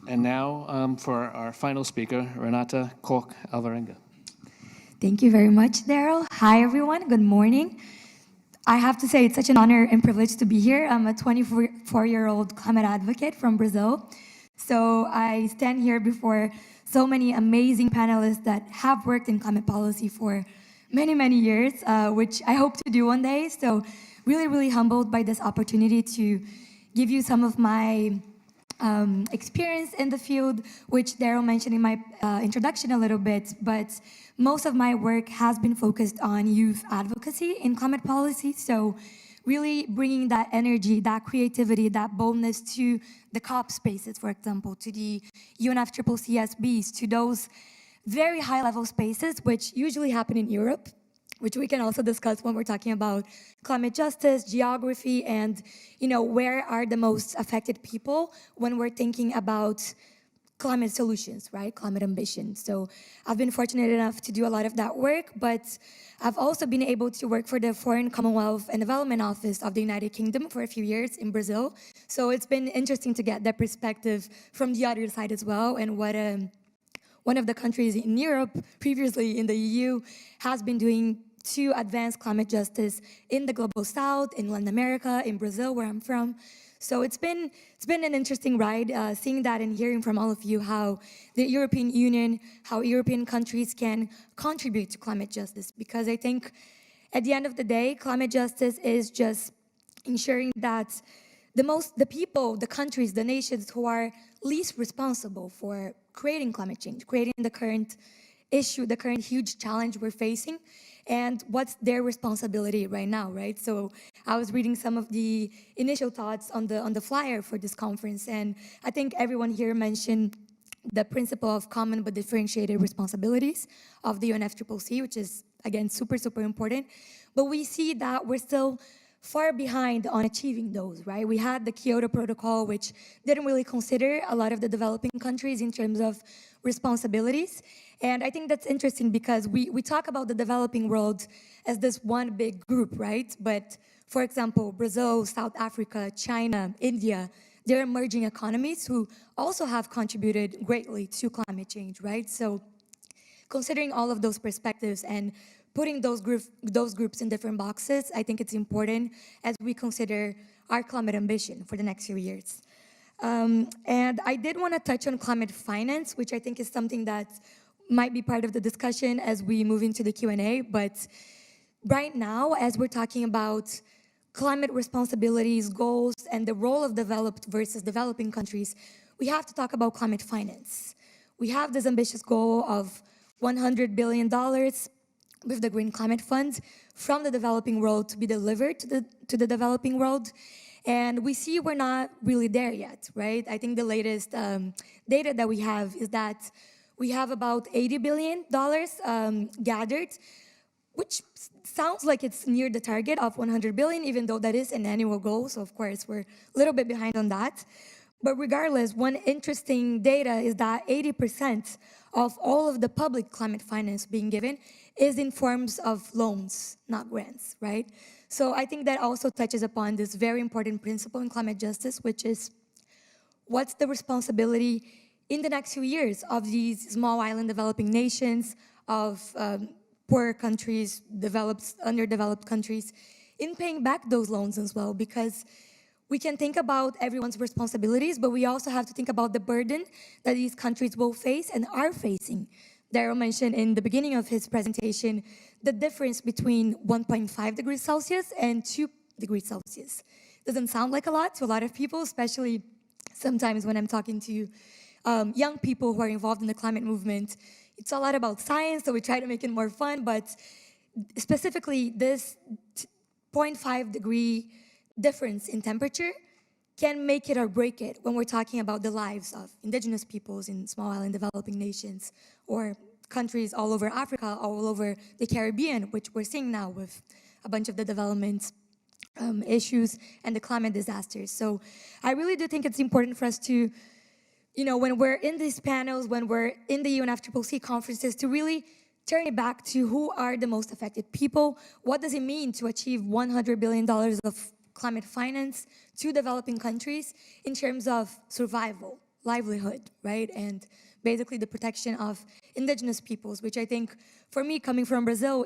And now for our final speaker, Renata, Koch, Alvarenga. Thank you very much, Darrel. Hi, everyone. Good morning. I have to say it's such an honor and privilege to be here. I'm a 24-year-old climate advocate from Brazil. So I stand here before so many amazing panelists that have worked in climate policy for many, many years, which I hope to do one day. So really, really humbled by this opportunity to give you some of my experience in the field, which Darrel mentioned in my introduction a little bit, but most of my work has been focused on youth advocacy in climate policy. So really bringing that energy, that creativity, that boldness to the COP spaces, for example, to the UNFCCCSBs, to those very high-level spaces, which usually happen in Europe, which we can also discuss when we're talking about climate justice, geography, and where are the most affected people when we're thinking about climate solutions, right? Climate ambition. So I've been fortunate enough to do a lot of that work, but I've also been able to work for the Foreign Commonwealth and Development Office of the United Kingdom for a few years in Brazil. So it's been interesting to get that perspective from the other side as well, and what one of the countries in Europe, previously in the EU, has been doing to advance climate justice in the global south, in Latin America, in Brazil, where I'm from. So it's been an interesting ride, seeing that and hearing from all of you how the European Union, how European countries can contribute to climate justice. Because I think at the end of the day, climate justice is just ensuring that the people, the countries, the nations who are least responsible for creating climate change, creating the current issue, the current huge challenge we're facing, and what's their responsibility right now, right? So I was reading some of the initial thoughts on the flyer for this conference, and I think everyone here mentioned the principle of common but differentiated responsibilities of the UNFCCC, which is, again, super, super important. But we see that we're still far behind on achieving those, right? We had the Kyoto Protocol, which didn't really consider a lot of the developing countries in terms of responsibilities. And I think that's interesting because we talk about the developing world as this one big group, right? But for example, Brazil, South Africa, China, India, they're emerging economies who also have contributed greatly to climate change, right? So considering all of those perspectives and putting those groups in different boxes, I think it's important as we consider our climate ambition for the next few years. And I did want to touch on climate finance, which I think is something that might be part of the discussion as we move into the Q&A. But right now, as we're talking about climate responsibilities, goals, and the role of developed versus developing countries, we have to talk about climate finance. We have this ambitious goal of $100 billion with the Green Climate Fund from the developing world to be delivered to the developing world. And we see we're not really there yet, right? I think the latest data that we have is that we have about $80 billion gathered, which sounds like it's near the target of 100 billion, even though that is an annual goal. So of course, we're a little bit behind on that. But regardless, one interesting data is that 80% of all of the public climate finance being given is in forms of loans, not grants, right? So I think that also touches upon this very important principle in climate justice, which is what's the responsibility in the next few years of these small island developing nations, of poorer countries, underdeveloped countries, in paying back those loans as well, because we can think about everyone's responsibilities, but we also have to think about the burden that these countries will face and are facing. Darrel mentioned in the beginning of his presentation the difference between 1.5 degrees Celsius and 2 degrees Celsius. Doesn't sound like a lot to a lot of people, especially sometimes when I'm talking to young people who are involved in the climate movement. It's a lot about science, so we try to make it more fun, but specifically this 0.5 degree difference in temperature can make it or break it when we're talking about the lives of indigenous peoples in small island developing nations or countries all over Africa, all over the Caribbean, which we're seeing now with a bunch of the development issues and the climate disasters. So I really do think it's important for us to, when we're in these panels, when we're in the UNFCCC conferences, to really turn it back to who are the most affected people. What does it mean to achieve $100 billion of climate finance to developing countries in terms of survival, livelihood, right? And basically the protection of indigenous peoples, which I think, for me, coming from Brazil,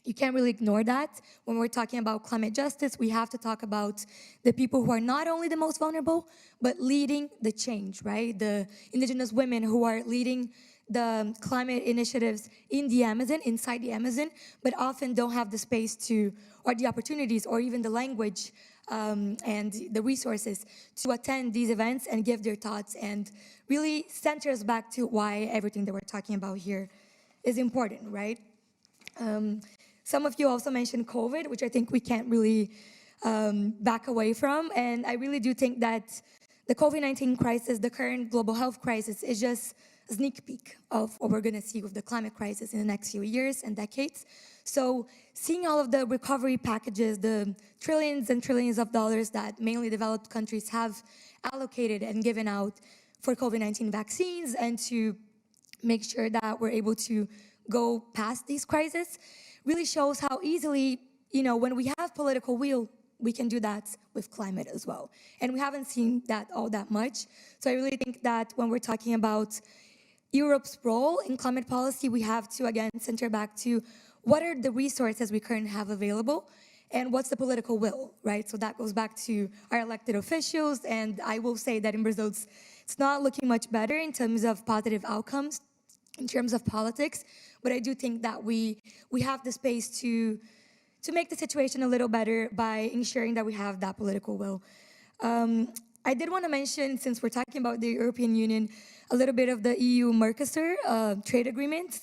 you can't really ignore that. When we're talking about climate justice, we have to talk about the people who are not only the most vulnerable, but leading the change, right? The indigenous women who are leading the climate initiatives in the Amazon, inside the Amazon, but often don't have the space to, or the opportunities, or even the language and the resources to attend these events and give their thoughts and really center us back to why everything that we're talking about here is important, right? Some of you also mentioned COVID, which I think we can't really back away from. And I really do think that the COVID-19 crisis, the current global health crisis, is just a sneak peek of what we're going to see with the climate crisis in the next few years and decades. So seeing all of the recovery packages, the trillions and trillions of dollars that mainly developed countries have allocated and given out for COVID-19 vaccines and to make sure that we're able to go past these crises, really shows how easily, when we have political will, we can do that with climate as well. And we haven't seen that all that much. So I really think that when we're talking about Europe's role in climate policy, we have to, again, center back to what are the resources we currently have available and what's the political will, right? So that goes back to our elected officials. And I will say that in Brazil, it's not looking much better in terms of positive outcomes, in terms of politics. But I do think that we have the space to make the situation a little better by ensuring that we have that political will. I did want to mention, since we're talking about the European Union, a little bit of the EU-Mercosur trade agreement.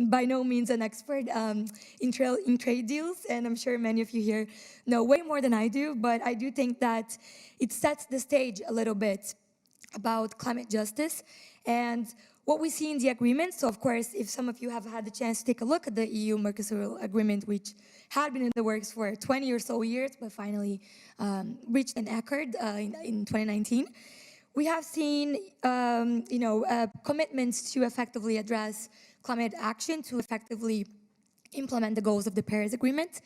By no means an expert in trade deals, and I'm sure many of you here know way more than I do, but I do think that it sets the stage a little bit about climate justice and what we see in the agreement. So of course, if some of you have had the chance to take a look at the EU-Mercosur agreement, which had been in the works for 20 or so years, but finally reached an accord in 2019, we have seen commitments to effectively address climate action, to effectively implement the goals of the Paris Agreement.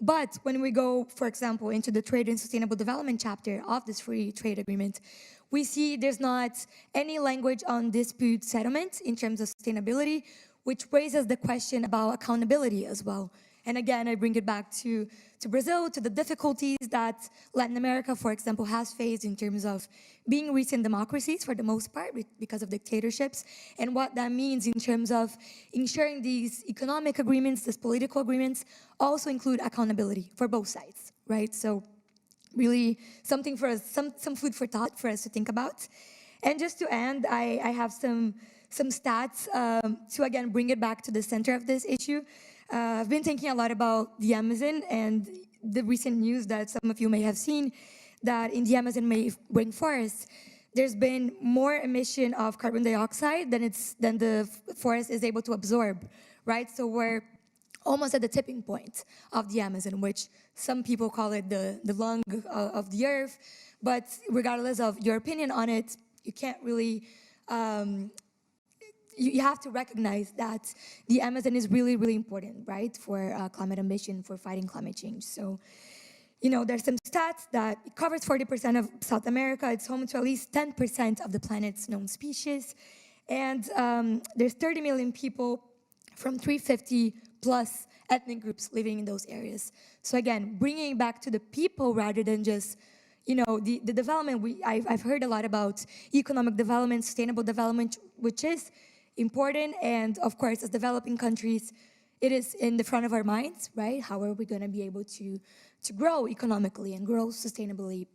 But when we go, for example, into the Trade and Sustainable Development chapter of this free trade agreement, we see there's not any language on dispute settlement in terms of sustainability, which raises the question about accountability as well. And again, I bring it back to Brazil, to the difficulties that Latin America, for example, has faced in terms of being recent democracies for the most part because of dictatorships, and what that means in terms of ensuring these economic agreements, these political agreements, also include accountability for both sides, right? So really something for us, some food for thought for us to think about. And just to end, I have some stats to again bring it back to the center of this issue. I've been thinking a lot about the Amazon and the recent news that some of you may have seen, that in the Amazon rainforest, there's been more emission of carbon dioxide than the forest is able to absorb, right? So we're almost at the tipping point of the Amazon, which some people call it the lung of the earth. But regardless of your opinion on it, you can't really, you have to recognize that the Amazon is really, really important, right, for climate ambition, for fighting climate change. So, there's some stats that it covers 40% of South America. It's home to at least 10% of the planet's known species. And there's 30 million people from 350 plus ethnic groups living in those areas. So again, bringing it back to the people rather than just, the development. I've heard a lot about economic development, sustainable development, which is important. And of course, as developing countries, it is in the front of our minds, right? How are we going to be able to grow economically and grow sustainably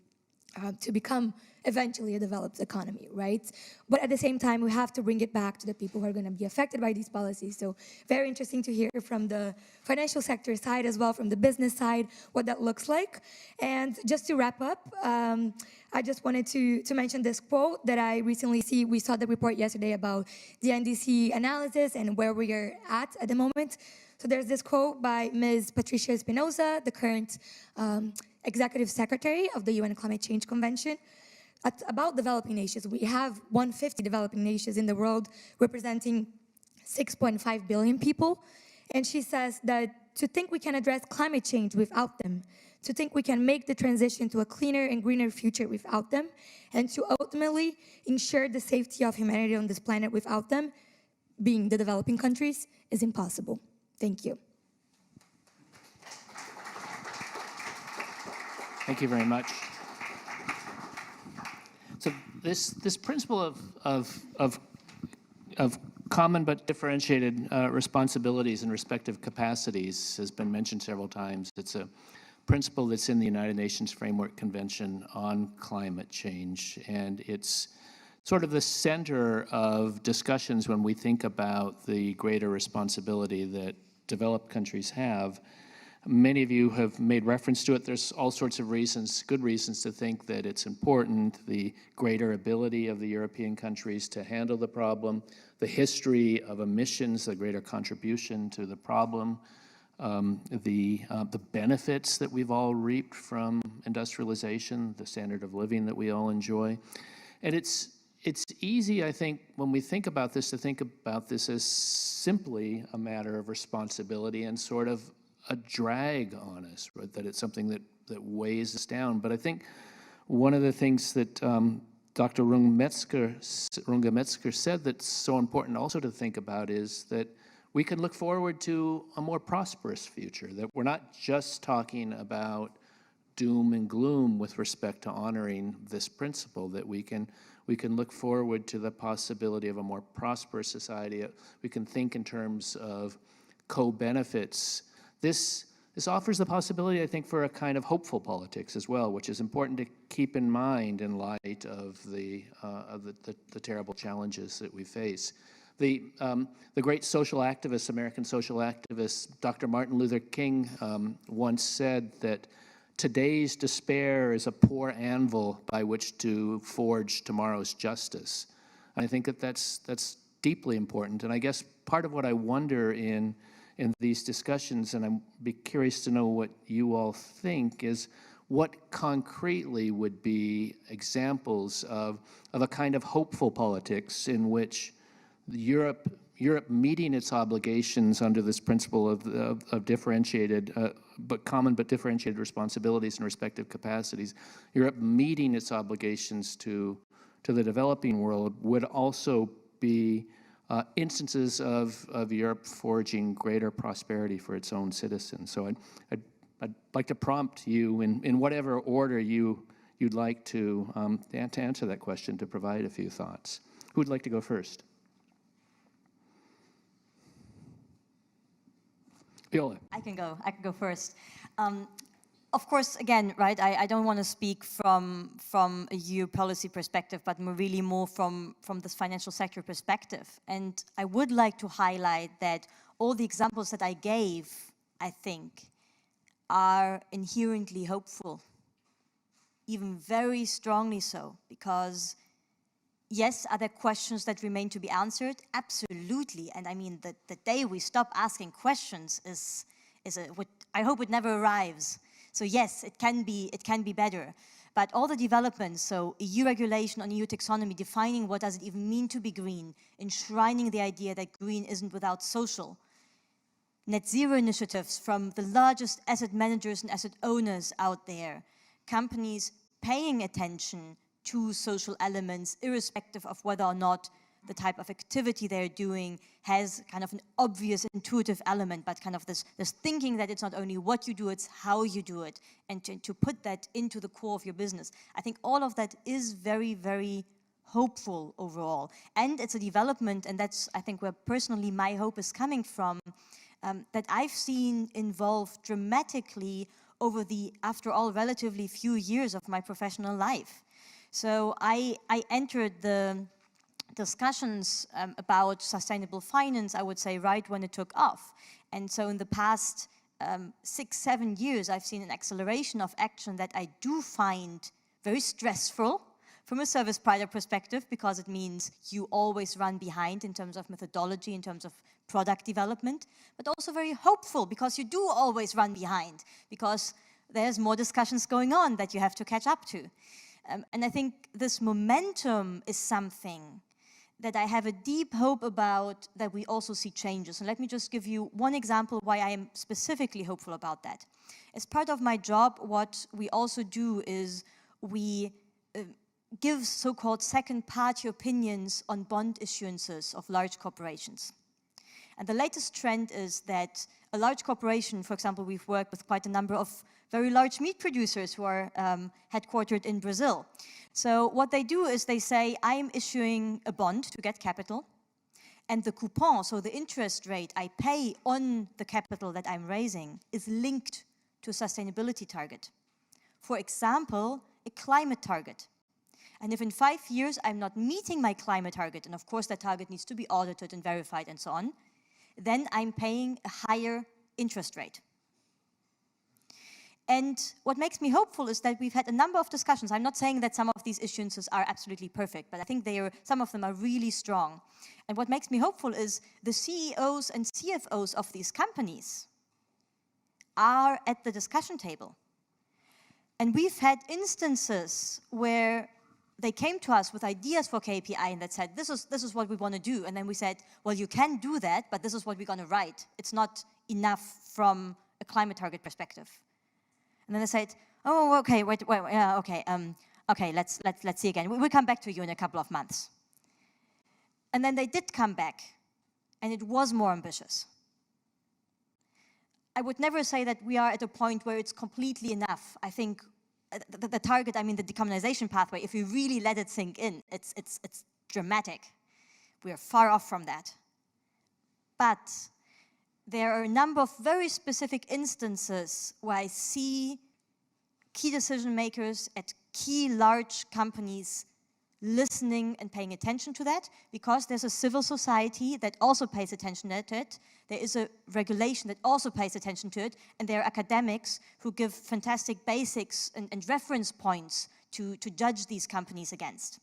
to become eventually a developed economy, right? But at the same time, we have to bring it back to the people who are going to be affected by these policies. So very interesting to hear from the financial sector side as well, from the business side, what that looks like. And just to wrap up, I just wanted to mention this quote that I recently see. We saw the report yesterday about the NDC analysis and where we are at the moment. So there's this quote by Ms. Patricia Espinosa, the current Executive Secretary of the UN Climate Change Convention, about developing nations. We have 150 developing nations in the world representing 6.5 billion people. And she says that to think we can address climate change without them, to think we can make the transition to a cleaner and greener future without them, and to ultimately ensure the safety of humanity on this planet without them, being the developing countries, is impossible. Thank you. Thank you very much. So this principle of common but differentiated responsibilities and respective capacities has been mentioned several times. It's a principle that's in the United Nations Framework Convention on Climate Change, and it's sort of the center of discussions when we think about the greater responsibility that developed countries have. Many of you have made reference to it. There's all sorts of reasons, good reasons to think that it's important, the greater ability of the European countries to handle the problem, the history of emissions, the greater contribution to the problem, the benefits that we've all reaped from industrialization, the standard of living that we all enjoy. And it's easy, I think, when we think about this, to think about this as simply a matter of responsibility and sort of a drag on us, right? That it's something that weighs us down. But I think one of the things that Dr. Runge-Metzger said that's so important also to think about is that we can look forward to a more prosperous future, that we're not just talking about doom and gloom with respect to honoring this principle, that we can look forward to the possibility of a more prosperous society. We can think in terms of co-benefits. This offers the possibility, I think, for a kind of hopeful politics as well, which is important to keep in mind in light of the terrible challenges that we face. The great social activist, American social activist, Dr. Martin Luther King once said that today's despair is a poor anvil by which to forge tomorrow's justice. And I think that that's deeply important. And I guess part of what I wonder in these discussions, and I'd be curious to know what you all think, is what concretely would be examples of a kind of hopeful politics in which Europe meeting its obligations under this principle of differentiated, but common but differentiated responsibilities and respective capacities, Europe meeting its obligations to the developing world would also be instances of Europe forging greater prosperity for its own citizens. So I'd like to prompt you in whatever order you'd like to answer that question, to provide a few thoughts. Who would like to go first? Viola. I can go first. Of course, again, right, I don't want to speak from a EU policy perspective, but really more from this financial sector perspective. And I would like to highlight that all the examples that I gave, I think, are inherently hopeful, even very strongly so, because yes, are there questions that remain to be answered? Absolutely. And I mean, the day we stop asking questions I hope it never arrives. So yes, it can be better. But all the developments, so EU regulation on EU taxonomy, defining what does it even mean to be green, enshrining the idea that green isn't without social, net zero initiatives from the largest asset managers and asset owners out there, companies paying attention to social elements, irrespective of whether or not the type of activity they're doing has kind of an obvious intuitive element, but kind of this thinking that it's not only what you do, it's how you do it, and to put that into the core of your business. I think all of that is very, very hopeful overall. And it's a development, and that's, I think, where personally my hope is coming from, that I've seen evolve dramatically over the, after all, relatively few years of my professional life. So I entered the discussions about sustainable finance, I would say, right when it took off. And so in the past 6-7 years, I've seen an acceleration of action that I do find very stressful from a service provider perspective, because it means you always run behind in terms of methodology, in terms of product development, but also very hopeful because you do always run behind, because there's more discussions going on that you have to catch up to. And I think this momentum is something that I have a deep hope about, that we also see changes. And let me just give you one example why I am specifically hopeful about that. As part of my job, what we also do is we give so-called second-party opinions on bond issuances of large corporations. And the latest trend is that a large corporation, for example, we've worked with quite a number of very large meat producers who are headquartered in Brazil. So what they do is they say, I'm issuing a bond to get capital, and the coupon, so the interest rate I pay on the capital that I'm raising, is linked to a sustainability target. For example, a climate target. And if in 5 years I'm not meeting my climate target, and of course that target needs to be audited and verified and so on, then I'm paying a higher interest rate. And what makes me hopeful is that we've had a number of discussions. I'm not saying that some of these issuances are absolutely perfect, but I think some of them are really strong. And what makes me hopeful is the CEOs and CFOs of these companies are at the discussion table. And we've had instances where they came to us with ideas for KPI and that said, this is what we want to do. And then we said, well, you can do that, but this is what we're going to write. It's not enough from a climate target perspective. And then they said, oh, okay, wait, yeah, okay, okay, let's see again. We'll come back to you in a couple of months. And then they did come back, and it was more ambitious. I would never say that we are at a point where it's completely enough. I think the target, I mean the decarbonization pathway, if you really let it sink in, it's dramatic. We are far off from that. But there are a number of very specific instances where I see key decision makers at key large companies listening and paying attention to that, because there's a civil society that also pays attention to it. There is a regulation that also pays attention to it, and there are academics who give fantastic basics and reference points to judge these companies against.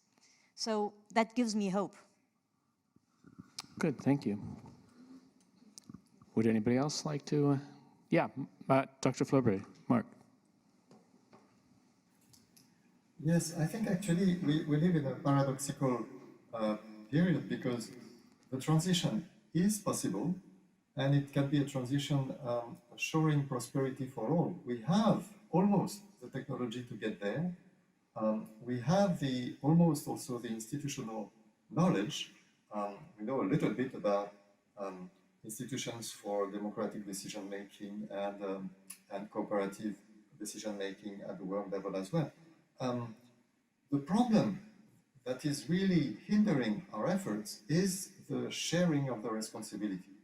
So that gives me hope. Good, thank you. Would anybody else like to? Yeah, Dr. Fleurbaey, Marc. Yes, I think actually we live in a paradoxical period, because the transition is possible, and it can be a transition assuring prosperity for all. We have almost the technology to get there. We have almost also the institutional knowledge. We know a little bit about institutions for democratic decision-making and cooperative decision-making at the world level as well. The problem that is really hindering our efforts is the sharing of the responsibility,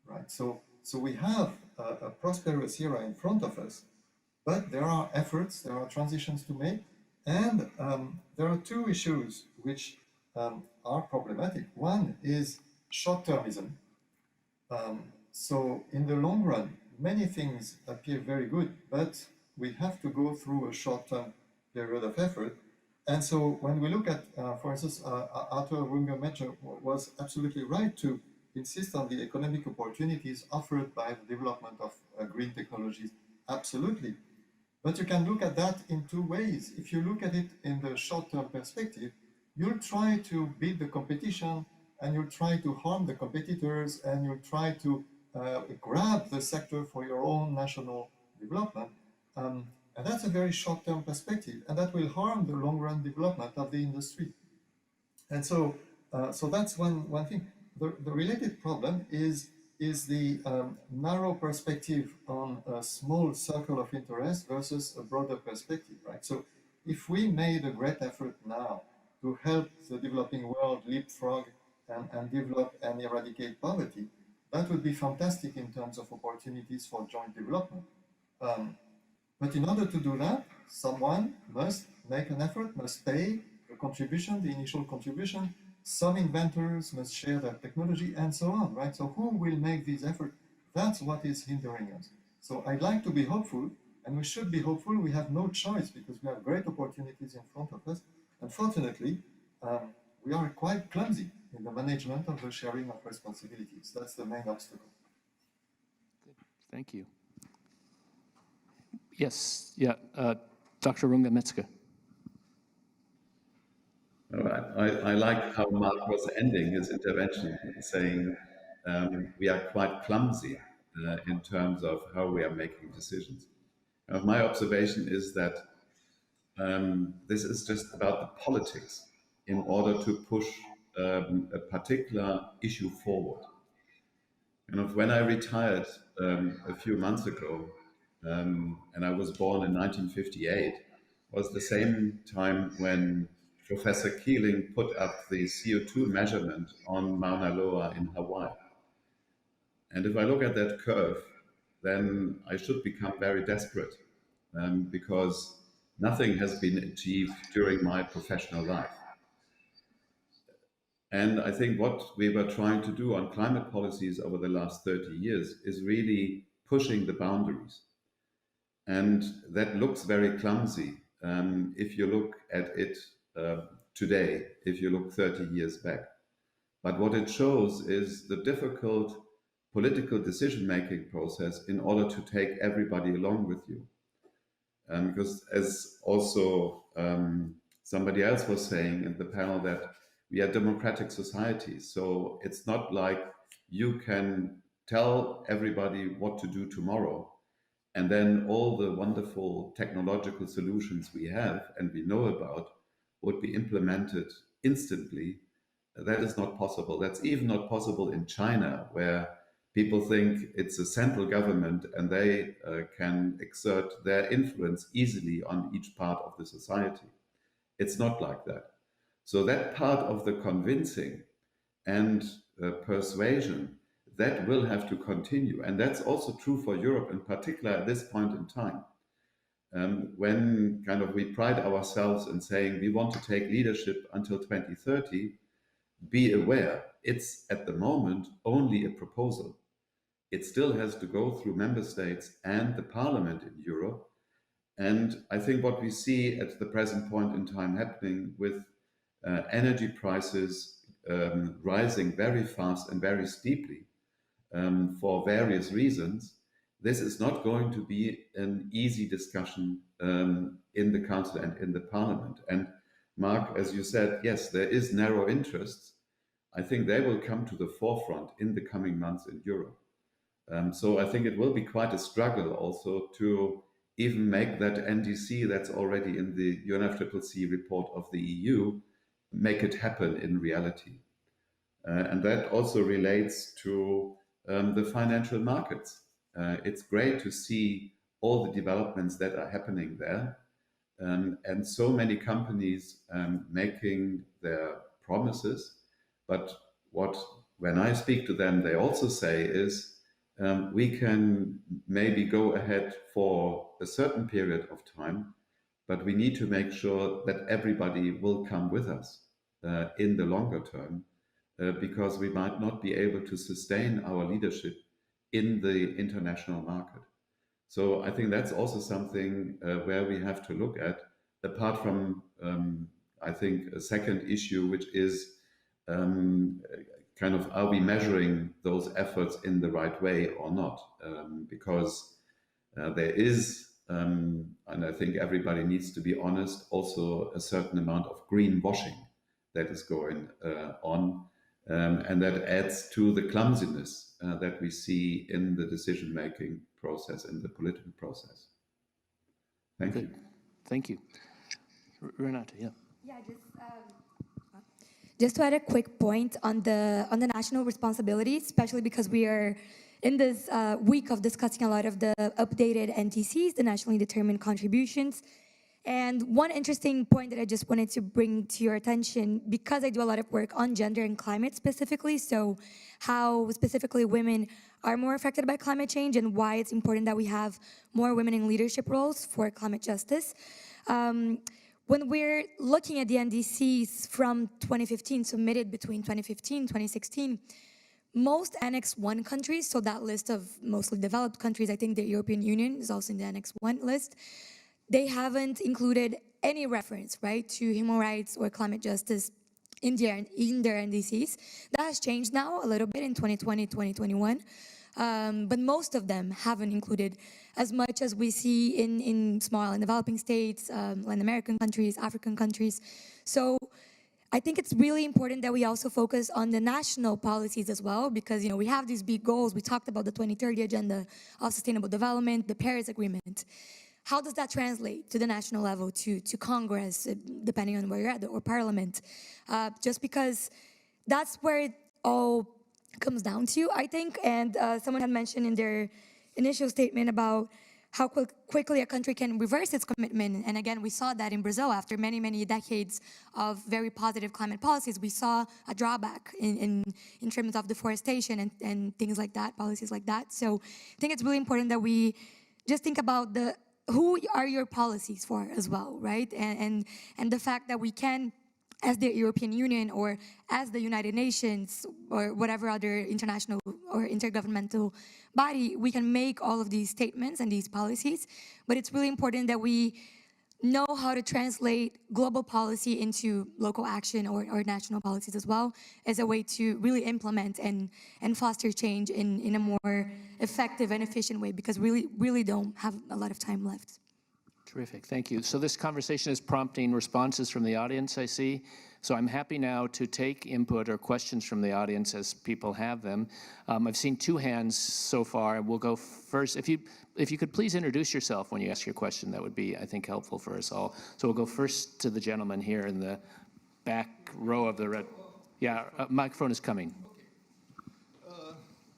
right? So we have a prosperous era in front of us, but there are efforts, there are transitions to make, and there are two issues which are problematic. One is short-termism. So in the long run, many things appear very good, but we have to go through a short-term period of effort. And so when we look at, for instance, Artur Runge-Metzger was absolutely right to insist on the economic opportunities offered by the development of green technologies. Absolutely. But you can look at that in two ways. If you look at it in the short-term perspective, you'll try to beat the competition, and you'll try to harm the competitors, and you'll try to grab the sector for your own national development. And that's a very short-term perspective, and that will harm the long-run development of the industry. And so, so that's one thing. The related problem is the narrow perspective on a small circle of interest versus a broader perspective, right? So if we made a great effort now to help the developing world leapfrog and develop and eradicate poverty, that would be fantastic in terms of opportunities for joint development. But in order to do that, someone must make an effort, must pay the contribution, the initial contribution. Some inventors must share their technology, and so on, right? So who will make these efforts? That's what is hindering us. So I'd like to be hopeful, and we should be hopeful. We have no choice, because we have great opportunities in front of us. Unfortunately, we are quite clumsy in the management of the sharing of responsibilities. That's the main obstacle. Thank you. Yes, yeah, Dr. Runge-Metzger. All right. I like how Marc was ending his intervention, saying we are quite clumsy in terms of how we are making decisions. My observation is that this is just about the politics in order to push a particular issue forward. when I retired a few months ago, and I was born in 1958, was the same time when Professor Keeling put up the CO2 measurement on Mauna Loa in Hawaii. And if I look at that curve, then I should become very desperate because nothing has been achieved during my professional life. And I think what we were trying to do on climate policies over the last 30 years is really pushing the boundaries. And that looks very clumsy if you look at it today, if you look 30 years back. But what it shows is the difficult political decision-making process in order to take everybody along with you. Because as also somebody else was saying in the panel, that we are democratic societies. So it's not like you can tell everybody what to do tomorrow, and then all the wonderful technological solutions we have and we know about would be implemented instantly. That is not possible. That's even not possible in China, where people think it's a central government and they can exert their influence easily on each part of the society. It's not like that. So that part of the convincing and persuasion, that will have to continue. And that's also true for Europe in particular at this point in time. When we pride ourselves in saying we want to take leadership until 2030, be aware, it's at the moment only a proposal. It still has to go through member states and the parliament in Europe. And I think what we see at the present point in time happening with energy prices rising very fast and very steeply for various reasons, this is not going to be an easy discussion in the Council and in the Parliament. And Marc, as you said, yes, there is narrow interests. I think they will come to the forefront in the coming months in Europe. So I think it will be quite a struggle also to even make that NDC that's already in the UNFCCC report of the EU, make it happen in reality. And that also relates to the financial markets. It's great to see all the developments that are happening there, and so many companies making their promises. But when I speak to them, they also say is, we can maybe go ahead for a certain period of time, but we need to make sure that everybody will come with us in the longer term, because we might not be able to sustain our leadership in the international market. So I think that's also something where we have to look at, apart from, I think, a second issue, which is are we measuring those efforts in the right way or not? Because there is, and I think everybody needs to be honest, also a certain amount of greenwashing that is going on, and that adds to the clumsiness that we see in the decision-making process, in the political process. Thank you. Thank you. Renata, yeah. Yeah, just to add a quick point on the national responsibilities, especially because we are in this week of discussing a lot of the updated NTCs, the nationally determined contributions. And one interesting point that I just wanted to bring to your attention, because I do a lot of work on gender and climate specifically, so how specifically women are more affected by climate change and why it's important that we have more women in leadership roles for climate justice. When we're looking at the NDCs from 2015, submitted between 2015 and 2016, most Annex 1 countries, so that list of mostly developed countries, I think the European Union is also in the Annex 1 list, they haven't included any reference, right, to human rights or climate justice in their NDCs. That has changed now a little bit in 2020, 2021. But most of them haven't included as much as we see in small and developing states, Latin American countries, African countries. So I think it's really important that we also focus on the national policies as well, because we have these big goals. We talked about the 2030 Agenda of Sustainable Development, the Paris Agreement. How does that translate to the national level, to Congress, depending on where you're at, or Parliament? Just because that's where it all comes down to, I think. And someone had mentioned in their initial statement about how quickly a country can reverse its commitment. And again, we saw that in Brazil after many, many decades of very positive climate policies. We saw a drawback in terms of deforestation and things like that, policies like that. So I think it's really important that we just think about who are your policies for as well, right? And the fact that we can, as the European Union or as the United Nations or whatever other international or intergovernmental body, we can make all of these statements and these policies, but it's really important that we know how to translate global policy into local action or national policies as well as a way to really implement and foster change in a more effective and efficient way, because we really don't have a lot of time left. Terrific, thank you. So this conversation is prompting responses from the audience, I see. So I'm happy now to take input or questions from the audience as people have them. I've seen 2 hands so far. We'll go first. If you could please introduce yourself when you ask your question, that would be, I think, helpful for us all. So we'll go first to the gentleman here in the back row of the red. Yeah, microphone is coming.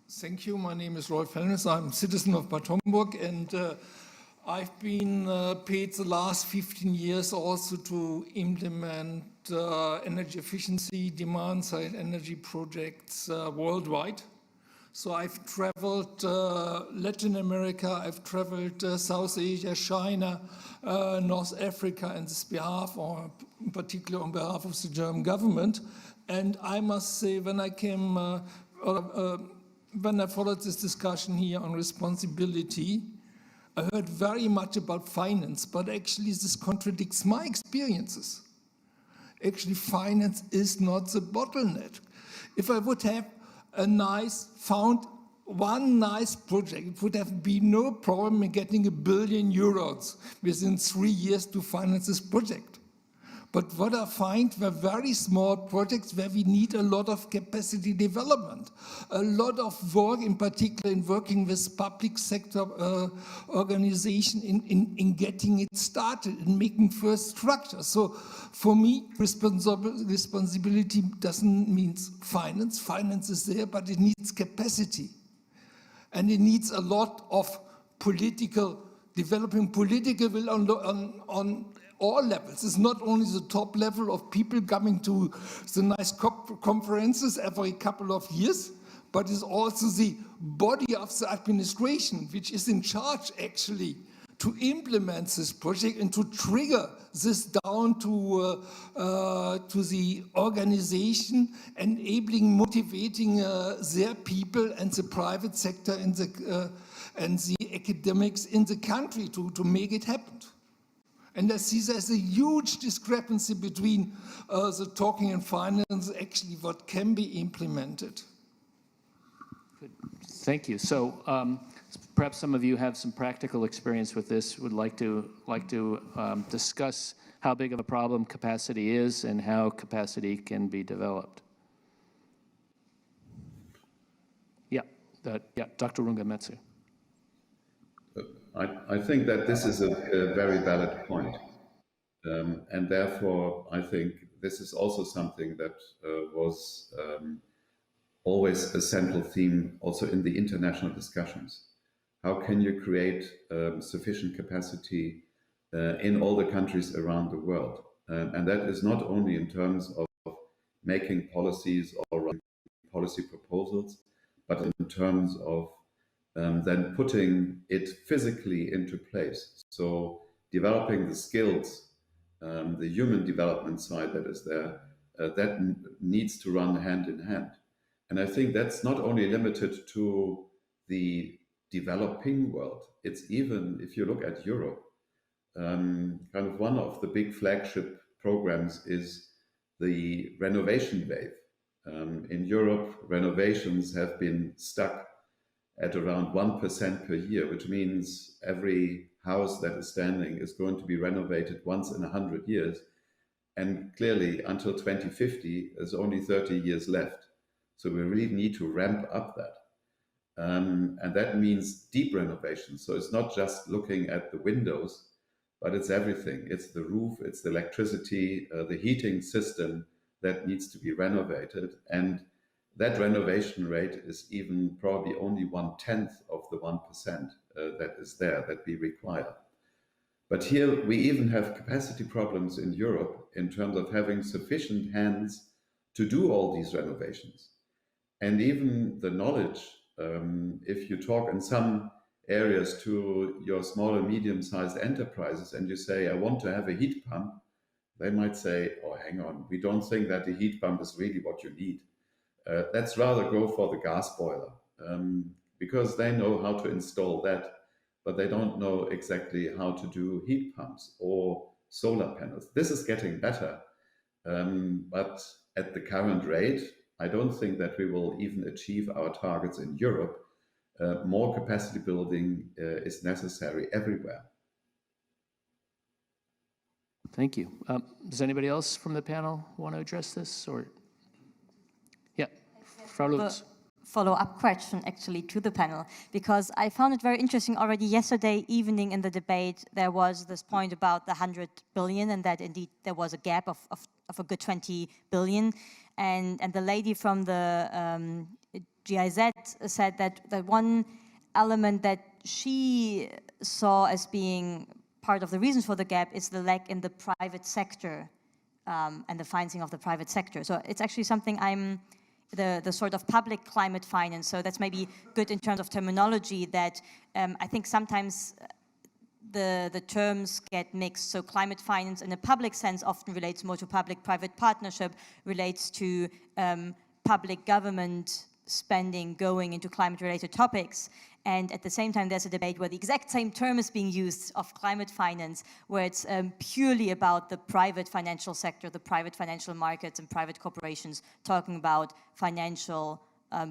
Thank you. My name is Rolf Hellnes. I'm a citizen of Bad Homburg, and I've been paid the last 15 years also to implement energy efficiency, demand-side energy projects worldwide. So I've traveled Latin America, I've traveled South Asia, China, North Africa on this behalf, or in particular on behalf of the German government. And I must say, when I came, when I followed this discussion here on responsibility, I heard very much about finance, but actually this contradicts my experiences. Actually, finance is not the bottleneck. If I would have found one nice project, it would have been no problem in getting €1 billion within 3 years to finance this project. But what I find were very small projects where we need a lot of capacity development, a lot of work, in particular in working with public sector organization in getting it started and making first structures. So for me, responsibility doesn't mean finance. Finance is there, but it needs capacity. And it needs a lot of developing political will on all levels. It's not only the top level of people coming to the nice conferences every couple of years, but it's also the body of the administration, which is in charge actually to implement this project and to trigger this down to the organization, enabling, motivating their people and the private sector and the academics in the country to make it happen. And I see there's a huge discrepancy between the talking and finance, actually what can be implemented. Good. Thank you. So perhaps some of you have some practical experience with this, would like to discuss how big of a problem capacity is and how capacity can be developed. Yeah, Dr. Runge-Metzger. I think that this is a very valid point. And therefore, I think this is also something that was always a central theme also in the international discussions. How can you create sufficient capacity in all the countries around the world? And that is not only in terms of making policies or policy proposals, but in terms of then putting it physically into place. So developing the skills, the human development side that is there, that needs to run hand in hand. And I think that's not only limited to the developing world, it's even, if you look at Europe, kind of one of the big flagship programs is the renovation wave. In Europe, renovations have been stuck at around 1% per year, which means every house that is standing is going to be renovated once in 100 years. And clearly, until 2050, there's only 30 years left. So we really need to ramp up that. And that means deep renovation. So it's not just looking at the windows, but it's everything. It's the roof, it's the electricity, the heating system that needs to be renovated. And that renovation rate is even probably only 1/10 of the 1% that is there, that we require. But here we even have capacity problems in Europe in terms of having sufficient hands to do all these renovations. And even the knowledge, if you talk in some areas to your small and medium-sized enterprises and you say, I want to have a heat pump, they might say, oh, hang on, we don't think that the heat pump is really what you need. Let's rather go for the gas boiler, because they know how to install that, but they don't know exactly how to do heat pumps or solar panels. This is getting better, but at the current rate, I don't think that we will even achieve our targets in Europe. More capacity building is necessary everywhere. Thank you. Does anybody else from the panel want to address this? Or, yeah, Frau Lutz. Follow-up question actually to the panel, because I found it very interesting. Already yesterday evening in the debate there was this point about the 100 billion and that indeed there was a gap of a good 20 billion, and the lady from the GIZ said that the one element that she saw as being part of the reasons for the gap is the lack in the private sector and the financing of the private sector. So it's actually something the sort of public climate finance, so that's maybe good in terms of terminology, that I think sometimes the terms get mixed. So climate finance in a public sense often relates more to public-private partnership, relates to public government spending going into climate-related topics. And at the same time, there's a debate where the exact same term is being used of climate finance, where it's purely about the private financial sector, the private financial markets and private corporations, talking about financial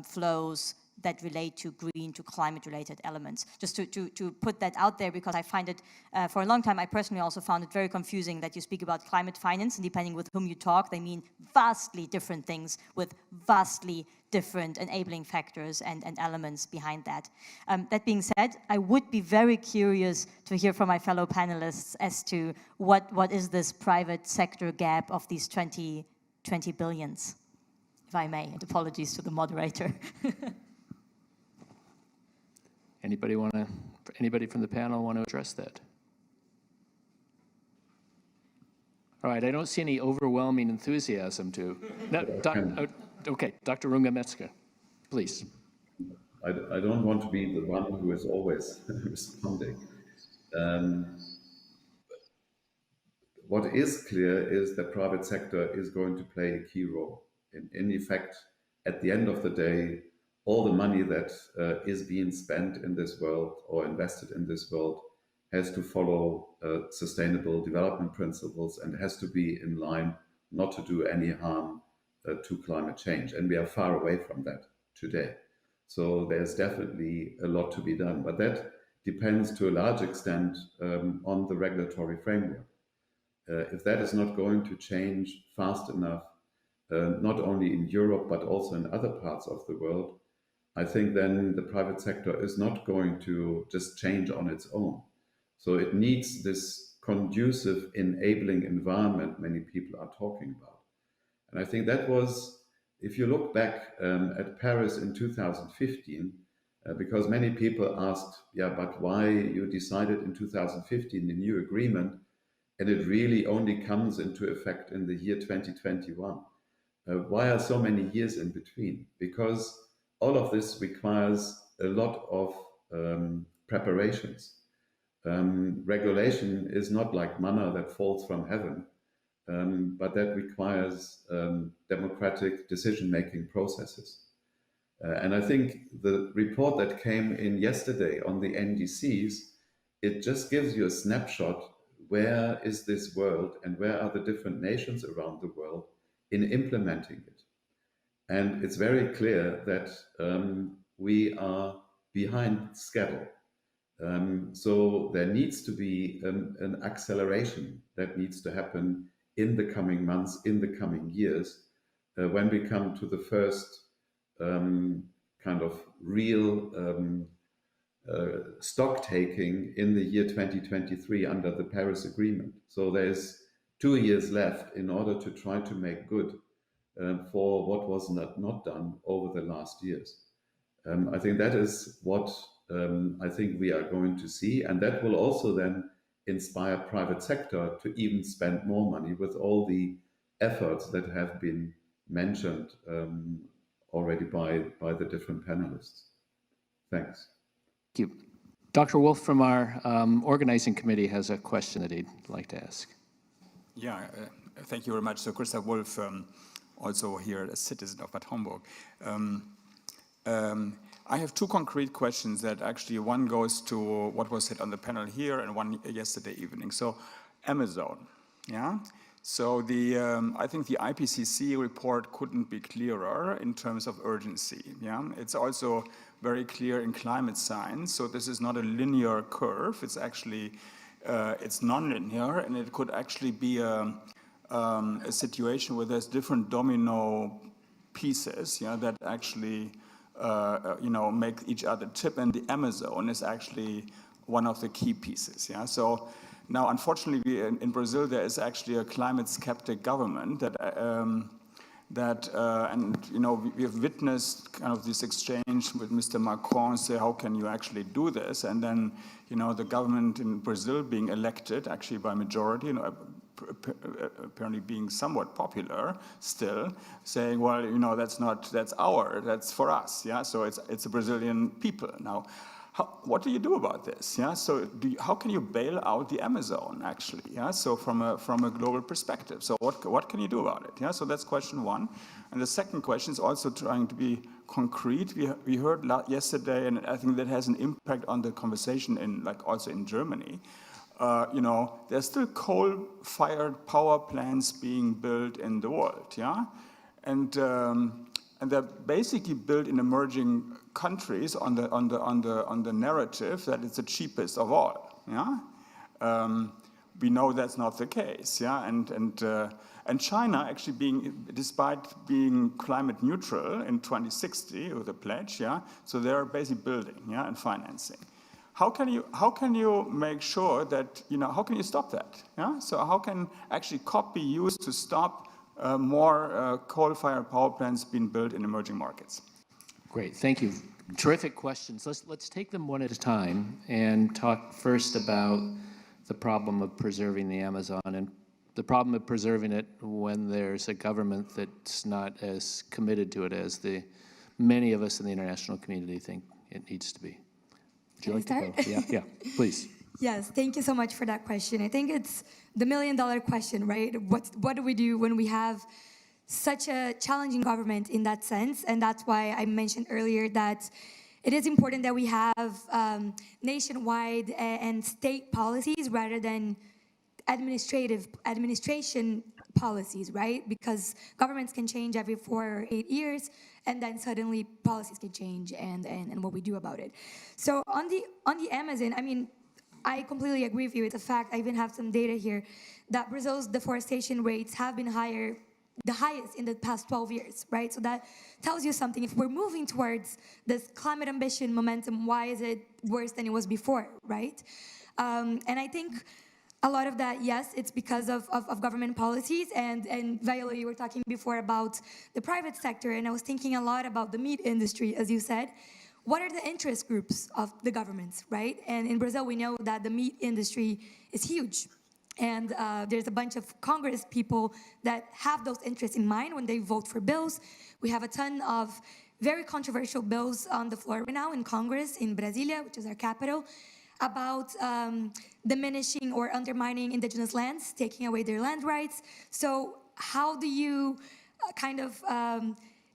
flows that relate to green, to climate-related elements. Just to put that out there, because I find it, for a long time, I personally also found it very confusing that you speak about climate finance, and depending with whom you talk, they mean vastly different things with vastly different enabling factors and elements behind that. That being said, I would be very curious to hear from my fellow panelists as to what is this private sector gap of these 20 billions, if I may, and apologies to the moderator. Anybody from the panel want to address that? All right, I don't see any overwhelming enthusiasm to. No, okay, Dr. Runge-Metzger, please. I don't want to be the one who is always responding. What is clear is that private sector is going to play a key role. In effect, at the end of the day, all the money that is being spent in this world or invested in this world has to follow sustainable development principles and has to be in line not to do any harm to climate change. And we are far away from that today. So there's definitely a lot to be done, but that depends to a large extent on the regulatory framework. If that is not going to change fast enough, not only in Europe, but also in other parts of the world, I think then the private sector is not going to just change on its own. So it needs this conducive, enabling environment many people are talking about. And I think that was, if you look back at Paris in 2015, because many people asked, yeah, but why you decided in 2015 the new agreement, and it really only comes into effect in the year 2021. Why are so many years in between? Because all of this requires a lot of preparations. Regulation is not like manna that falls from heaven, but that requires democratic decision-making processes. And I think the report that came in yesterday on the NDCs, it just gives you a snapshot. Where is this world and where are the different nations around the world in implementing it? And it's very clear that we are behind schedule. So there needs to be an acceleration that needs to happen in the coming months, in the coming years, when we come to the first kind of real stock taking in the year 2023 under the Paris Agreement. So there's 2 years left in order to try to make good for what was not done over the last years. I think that is what I think we are going to see, and that will also then inspire private sector to even spend more money with all the efforts that have been mentioned already by the different panelists. Thanks. Thank you. Dr. Wolf from our organizing committee has a question that he'd like to ask. Yeah, thank you very much. So Christoph Wolf, also here a citizen of Bad Homburg. I have two concrete questions that actually one goes to what was said on the panel here and one yesterday evening. So Amazon, yeah? So I think the IPCC report couldn't be clearer in terms of urgency, yeah? It's also very clear in climate science. So this is not a linear curve. It's actually, it's non-linear, and it could actually be a situation where there's different domino pieces, yeah, that actually make each other tip, and the Amazon is actually one of the key pieces. Yeah. So now, unfortunately, in Brazil there is actually a climate skeptic government we have witnessed kind of this exchange with Mr. Macron, say, how can you actually do this? And then, the government in Brazil being elected actually by majority, apparently being somewhat popular still, saying, well, that's for us, yeah. So it's a Brazilian people. Now, what do you do about this? Yeah. So how can you bail out the Amazon actually? Yeah. So from a global perspective. So what can you do about it? Yeah. So that's question one. And the second question is also trying to be concrete. We heard yesterday, and I think that has an impact on the conversation also in Germany. There's still coal-fired power plants being built in the world, yeah, and they're basically built in emerging countries on the narrative that it's the cheapest of all, yeah. We know that's not the case, yeah, and China actually despite being climate neutral in 2060 with a pledge, yeah, so they're basically building, yeah, and financing. How can you make sure that, how can you stop that? Yeah? So how can actually COP be used to stop more coal-fired power plants being built in emerging markets? Great, thank you. Terrific questions. Let's take them one at a time and talk first about the problem of preserving the Amazon and the problem of preserving it when there's a government that's not as committed to it as many of us in the international community think it needs to be. Would you like to go? Yeah, please. Yes, thank you so much for that question. I think it's the million-dollar question, right? What do we do when we have such a challenging government in that sense? And that's why I mentioned earlier that it is important that we have nationwide and state policies rather than administration policies, right? Because governments can change every 4 or 8 years, and then suddenly policies can change and what we do about it. So on the Amazon, I mean, I completely agree with you. It's a fact. I even have some data here that Brazil's deforestation rates have been the highest in the past 12 years, right? So that tells you something. If we're moving towards this climate ambition momentum, why is it worse than it was before, right? And I think a lot of that, yes, it's because of government policies. And Viola, you were talking before about the private sector, and I was thinking a lot about the meat industry, as you said. What are the interest groups of the governments, right? And in Brazil, we know that the meat industry is huge. And there's a bunch of Congress people that have those interests in mind when they vote for bills. We have a ton of very controversial bills on the floor right now in Congress, in Brasilia, which is our capital, about diminishing or undermining indigenous lands, taking away their land rights. So how do you kind of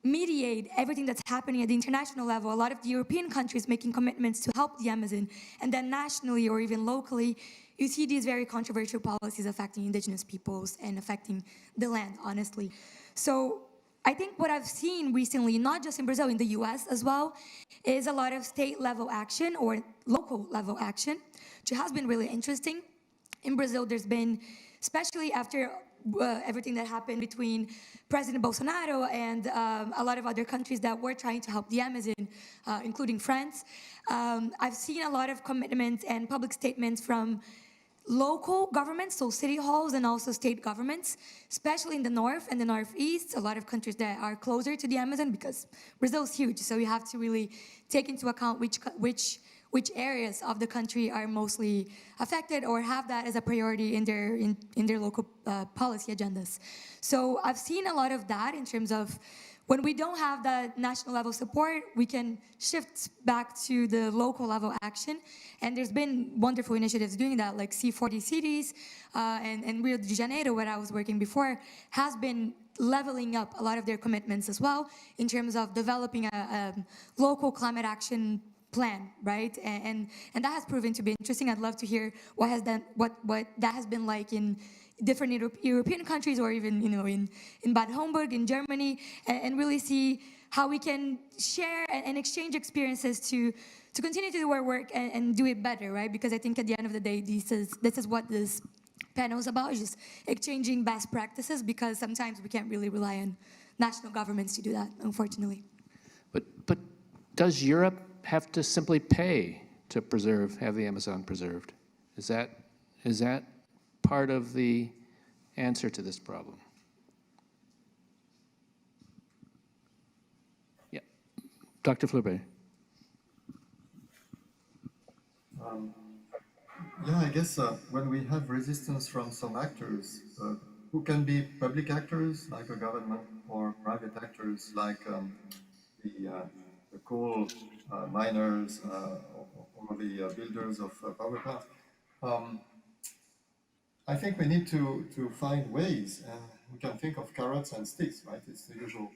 mediate everything that's happening at the international level? A lot of the European countries making commitments to help the Amazon, and then nationally or even locally, you see these very controversial policies affecting indigenous peoples and affecting the land, honestly. So I think what I've seen recently, not just in Brazil, in the US as well, is a lot of state-level action or local-level action, which has been really interesting. In Brazil, there's been, especially after everything that happened between President Bolsonaro and a lot of other countries that were trying to help the Amazon, including France, I've seen a lot of commitments and public statements from local governments, so city halls and also state governments, especially in the north and the northeast, a lot of countries that are closer to the Amazon, because Brazil is huge, so you have to really take into account which areas of the country are mostly affected or have that as a priority in their local policy agendas. So I've seen a lot of that in terms of when we don't have that national level support, we can shift back to the local level action. And there's been wonderful initiatives doing that, like C40 cities and Rio de Janeiro, where I was working before, has been leveling up a lot of their commitments as well in terms of developing a local climate action plan, right? And that has proven to be interesting. I'd love to hear what that has been like in different European countries, or even in Bad Homburg in Germany, and really see how we can share and exchange experiences to continue to do our work and do it better, right? Because I think at the end of the day, this is what this panel is about, just exchanging best practices, because sometimes we can't really rely on national governments to do that, unfortunately. But does Europe have to simply pay to have the Amazon preserved? Is that part of the answer to this problem? Yeah, Dr. Fleurbaey. Yeah, I guess when we have resistance from some actors, who can be public actors like a government, or private actors like the coal miners or the builders of power plants, I think we need to find ways, and we can think of carrots and sticks, right? It's the usual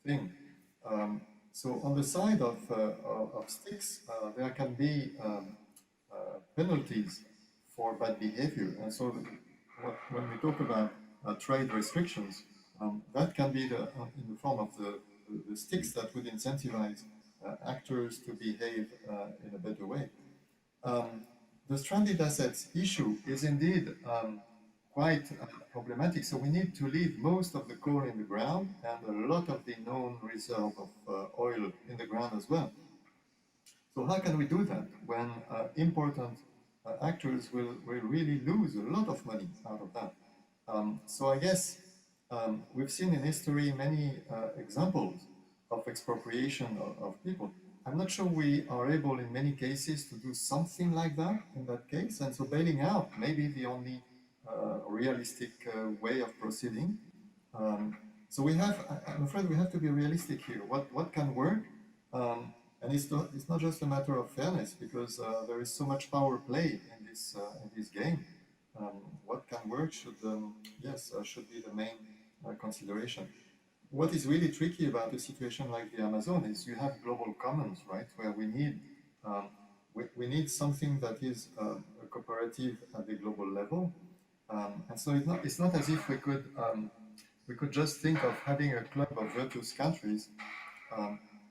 thing. So on the side of sticks, there can be penalties for bad behavior. And so when we talk about trade restrictions, that can be in the form of the sticks that would incentivize actors to behave in a better way. The stranded assets issue is indeed quite problematic. So we need to leave most of the coal in the ground and a lot of the known reserve of oil in the ground as well. So how can we do that when important actors will really lose a lot of money out of that? So I guess we've seen in history many examples of expropriation of people. I'm not sure we are able in many cases to do something like that in that case, and so bailing out may be the only realistic way of proceeding. So I'm afraid we have to be realistic here. What can work? And it's not just a matter of fairness, because there is so much power play in this game. What can work should be the main consideration. What is really tricky about a situation like the Amazon is you have global commons, right, where we need something that is a cooperative at the global level, and so it's not as if we could just think of having a club of virtuous countries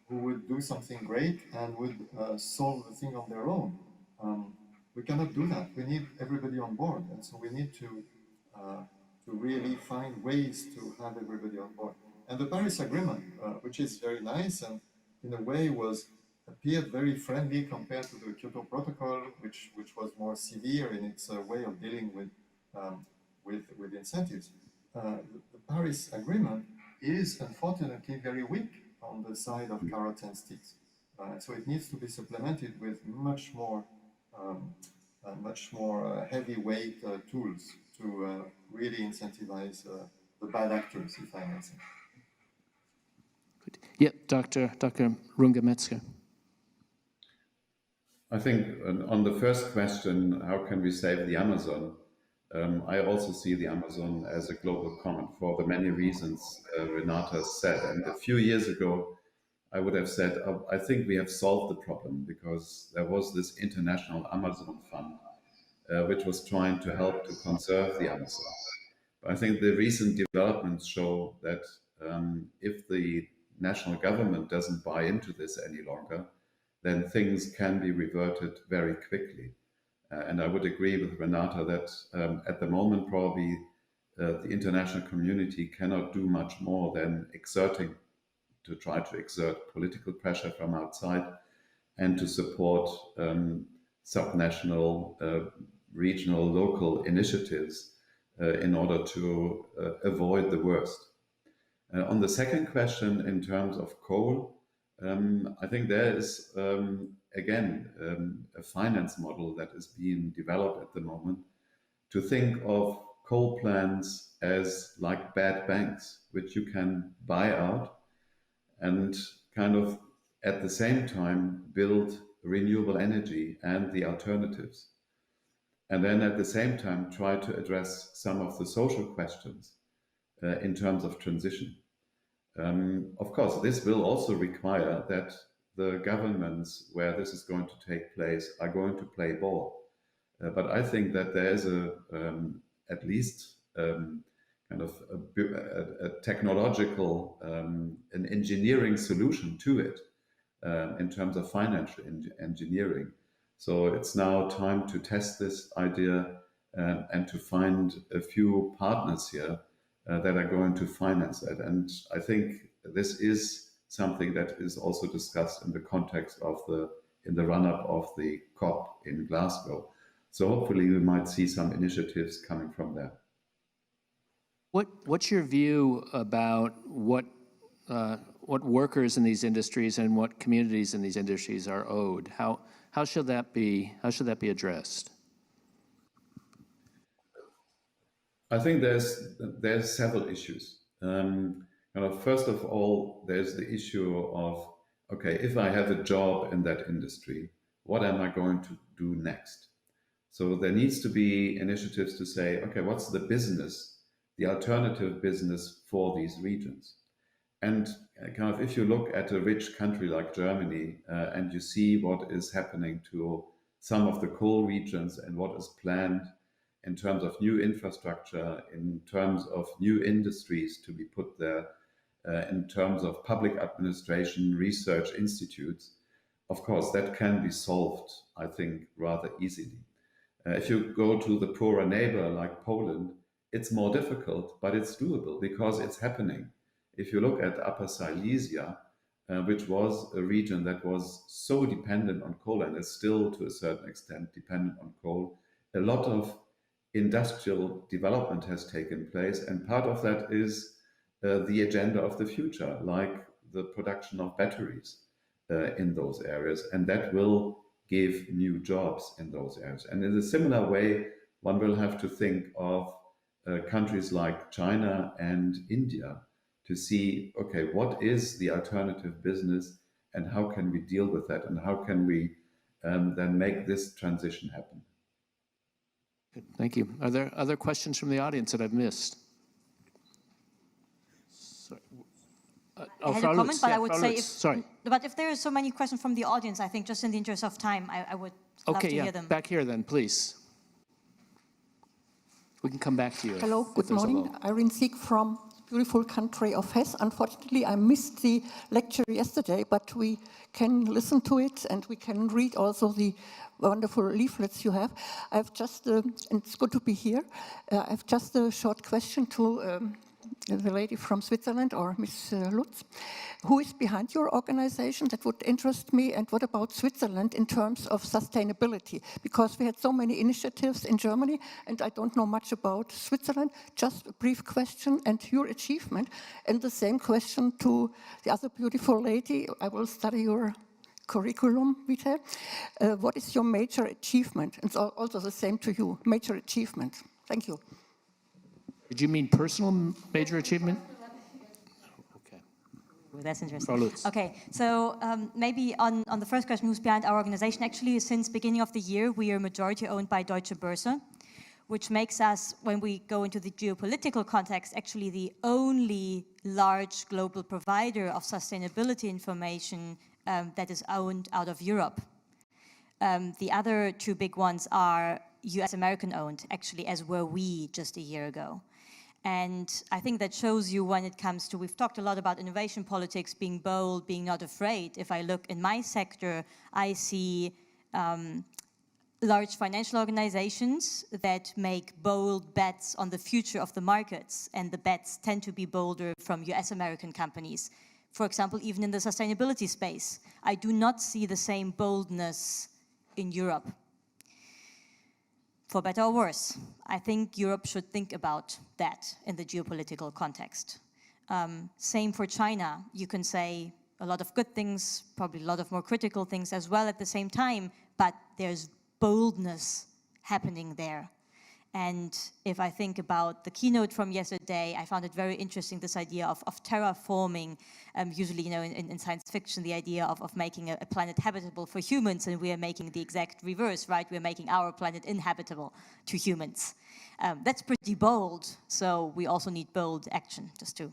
who would do something great and would solve the thing on their own. We cannot do that. We need everybody on board, and so we need to really find ways to have everybody on board. And the Paris Agreement, which is very nice and in a way appeared very friendly compared to the Kyoto Protocol, which was more severe in its way of dealing with incentives. The Paris Agreement is unfortunately very weak on the side of carrots and sticks. So it needs to be supplemented with much more heavyweight tools to really incentivize the bad actors, if I may say. Yeah, Dr. Runge-Metzger. I think on the first question, how can we save the Amazon? I also see the Amazon as a global common for the many reasons Renata said. And a few years ago, I would have said, I think we have solved the problem, because there was this international Amazon fund, which was trying to help to conserve the Amazon. But I think the recent developments show that if the national government doesn't buy into this any longer, then things can be reverted very quickly. And I would agree with Renata that at the moment, probably the international community cannot do much more than try to exert political pressure from outside and to support subnational regional, local initiatives in order to avoid the worst. On the second question, in terms of coal, I think there is, again, a finance model that is being developed at the moment to think of coal plants as like bad banks, which you can buy out and kind of at the same time build renewable energy and the alternatives. And then at the same time try to address some of the social questions in terms of transition. Of course, this will also require that the governments where this is going to take place are going to play ball. But I think that there is at least kind of a technological, an engineering solution to it in terms of financial engineering. So it's now time to test this idea and to find a few partners here that are going to finance it. And I think this is something that is also discussed in the context of in the run-up of the COP in Glasgow. So hopefully we might see some initiatives coming from there. What's your view about what workers in these industries and what communities in these industries are owed? How should that be addressed? I think there's several issues. First of all, there's the issue of, okay, if I have a job in that industry, what am I going to do next? So there needs to be initiatives to say, okay, what's the business, the alternative business for these regions? And kind of if you look at a rich country like Germany and you see what is happening to some of the coal regions and what is planned in terms of new infrastructure, in terms of new industries to be put there, in terms of public administration, research institutes, of course, that can be solved, I think, rather easily. If you go to the poorer neighbor like Poland, it's more difficult, but it's doable because it's happening. If you look at Upper Silesia, which was a region that was so dependent on coal and is still to a certain extent dependent on coal, a lot of industrial development has taken place, and part of that is the agenda of the future, like the production of batteries in those areas, and that will give new jobs in those areas. And in a similar way, one will have to think of countries like China and India to see, okay, what is the alternative business and how can we deal with that and how can we then make this transition happen? Good, thank you. Are there other questions from the audience that I've missed? Sorry. I had a comment, but I would say if there are so many questions from the audience, I think just in the interest of time, I would love to hear them. Back here then, please. We can come back to you. Hello, good morning. Irene Sieg from beautiful country of Hesse. Unfortunately, I missed the lecture yesterday, but we can listen to it and we can read also the wonderful leaflets you have. I have just, and it's good to be here, I have just a short question to the lady from Switzerland, or Ms. Lutz. Who is behind your organization? That would interest me. And what about Switzerland in terms of sustainability? Because we had so many initiatives in Germany, and I don't know much about Switzerland. Just a brief question and your achievement. And the same question to the other beautiful lady. I will study your curriculum vitae. What is your major achievement? And also the same to you, major achievement. Thank you. Did you mean personal major achievement? Okay. Well, that's interesting. Okay, so maybe on the first question, who's behind our organization? Actually, since beginning of the year, we are majority owned by Deutsche Börse, which makes us, when we go into the geopolitical context, actually the only large global provider of sustainability information that is owned out of Europe. The other two big ones are US American owned, actually, as were we just a year ago. And I think that shows you when it comes to, we've talked a lot about innovation politics, being bold, being not afraid. If I look in my sector, I see large financial organizations that make bold bets on the future of the markets, and the bets tend to be bolder from US American companies. For example, even in the sustainability space, I do not see the same boldness in Europe. for better or worse. I think Europe should think about that in the geopolitical context. Same for China. You can say a lot of good things, probably a lot of more critical things as well at the same time, but there's boldness happening there. And if I think about the keynote from yesterday, I found it very interesting, this idea of terraforming. Usually, in science fiction, the idea of making a planet habitable for humans, and we are making the exact reverse, right? We're making our planet inhabitable to humans. That's pretty bold, so we also need bold action, just to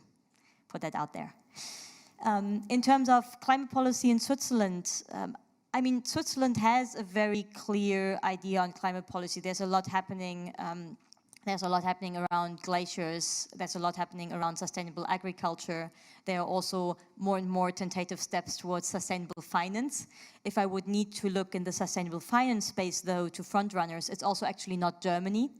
put that out there. In terms of climate policy in Switzerland, I mean, Switzerland has a very clear idea on climate policy. There's a lot happening. There's a lot happening around glaciers. There's a lot happening around sustainable agriculture. There are also more and more tentative steps towards sustainable finance. If I would need to look in the sustainable finance space, though, to frontrunners, it's also actually not Germany.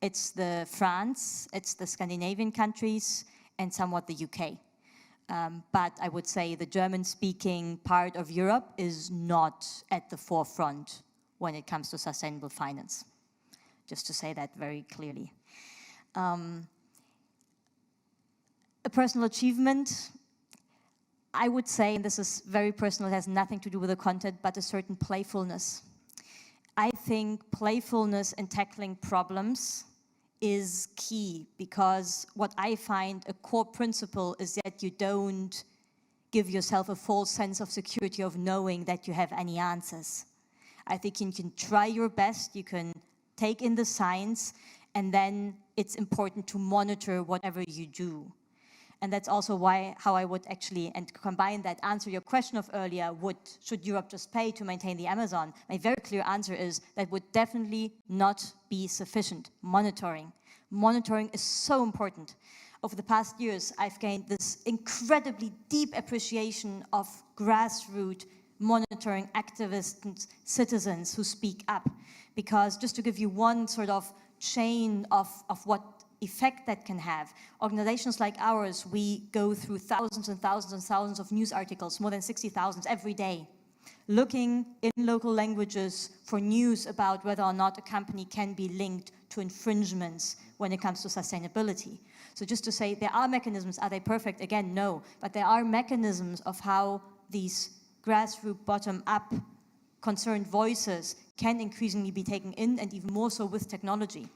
It's the France, it's the Scandinavian countries, and somewhat the UK. But I would say the German-speaking part of Europe is not at the forefront when it comes to sustainable finance, just to say that very clearly. A personal achievement, I would say, and this is very personal, it has nothing to do with the content, but a certain playfulness. I think playfulness in tackling problems is key, because what I find a core principle is that you don't give yourself a false sense of security of knowing that you have any answers. I think you can try your best, you can take in the science, and then it's important to monitor whatever you do. And that's also how I would actually, and combine that, answer your question of earlier, should Europe just pay to maintain the Amazon? My very clear answer is that would definitely not be sufficient. Monitoring. Monitoring is so important. Over the past years, I've gained this incredibly deep appreciation of grassroots monitoring activists and citizens who speak up. Because just to give you one sort of chain of what effect that can have. Organizations like ours, we go through thousands and thousands and thousands of news articles, more than 60,000 every day, looking in local languages for news about whether or not a company can be linked to infringements when it comes to sustainability. So just to say, there are mechanisms. Are they perfect? Again, no. But there are mechanisms of how these grassroots, bottom-up concerned voices can increasingly be taken in, and even more so with technology.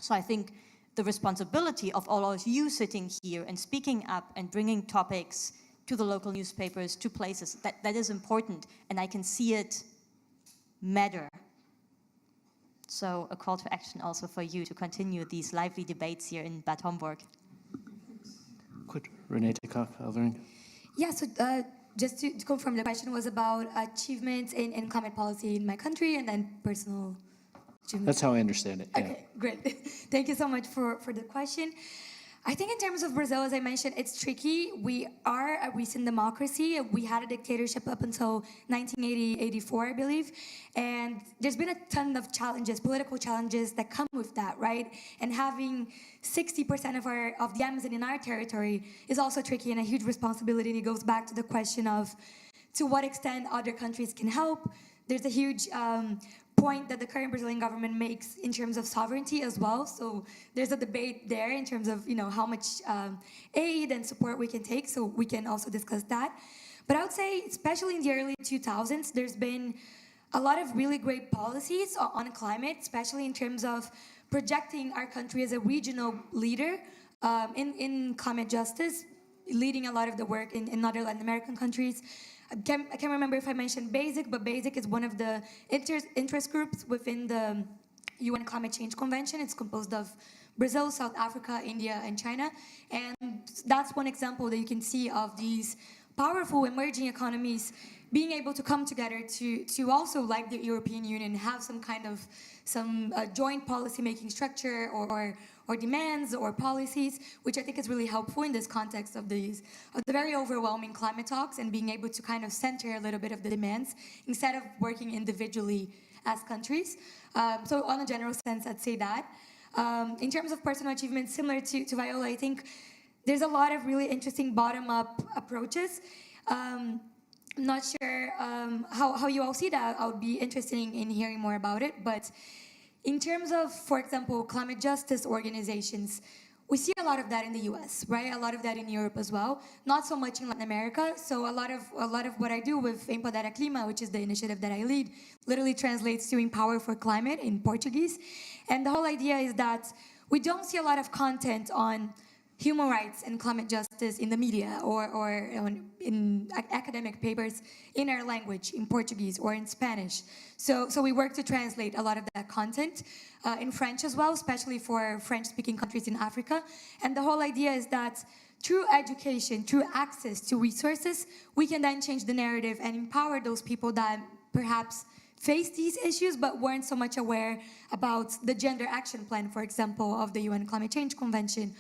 So I think the responsibility of all of you sitting here and speaking up and bringing topics to the local newspapers, to places, that is important, and I can see it matter. So a call to action also for you to continue these lively debates here in Bad Homburg. Good. Renata, Koch, Alvarenga. Yeah, so just to confirm, the question was about achievements in climate policy in my country and then personal achievements. That's how I understand it. Yeah. Okay, great. Thank you so much for the question. I think in terms of Brazil, as I mentioned, it's tricky. We are a recent democracy. We had a dictatorship up until 1984, I believe. And there's been a ton of challenges, political challenges that come with that, right? And having 60% of the Amazon in our territory is also tricky and a huge responsibility. And it goes back to the question of to what extent other countries can help. There's a huge point that the current Brazilian government makes in terms of sovereignty as well. So there's a debate there in terms of how much aid and support we can take. So we can also discuss that. But I would say, especially in the early 2000s, there's been a lot of really great policies on climate, especially in terms of projecting our country as a regional leader in climate justice, leading a lot of the work in other Latin American countries. I can't remember if I mentioned BASIC, but BASIC is one of the interest groups within the UN Climate Change Convention. It's composed of Brazil, South Africa, India, and China. And that's one example that you can see of these powerful emerging economies being able to come together to also, like the European Union, have some kind of joint policy-making structure or demands or policies, which I think is really helpful in this context of the very overwhelming climate talks, and being able to kind of center a little bit of the demands instead of working individually as countries. So on a general sense, I'd say that. In terms of personal achievements, similar to Viola, I think there's a lot of really interesting bottom-up approaches. I'm not sure how you all see that. I would be interested in hearing more about it, but In terms of, for example, climate justice organizations, we see a lot of that in the US, right? A lot of that in Europe as well. Not so much in Latin America. So a lot of what I do with EmpoderaClima, which is the initiative that I lead, literally translates to Empower for Climate in Portuguese. And the whole idea is that we don't see a lot of content on human rights and climate justice in the media or in academic papers in our language, in Portuguese or in Spanish. So we work to translate a lot of that content in French as well, especially for French-speaking countries in Africa. And the whole idea is that through education, through access to resources, we can then change the narrative and empower those people that perhaps face these issues but weren't so much aware about the gender action plan, for example, of the UN Climate Change Convention,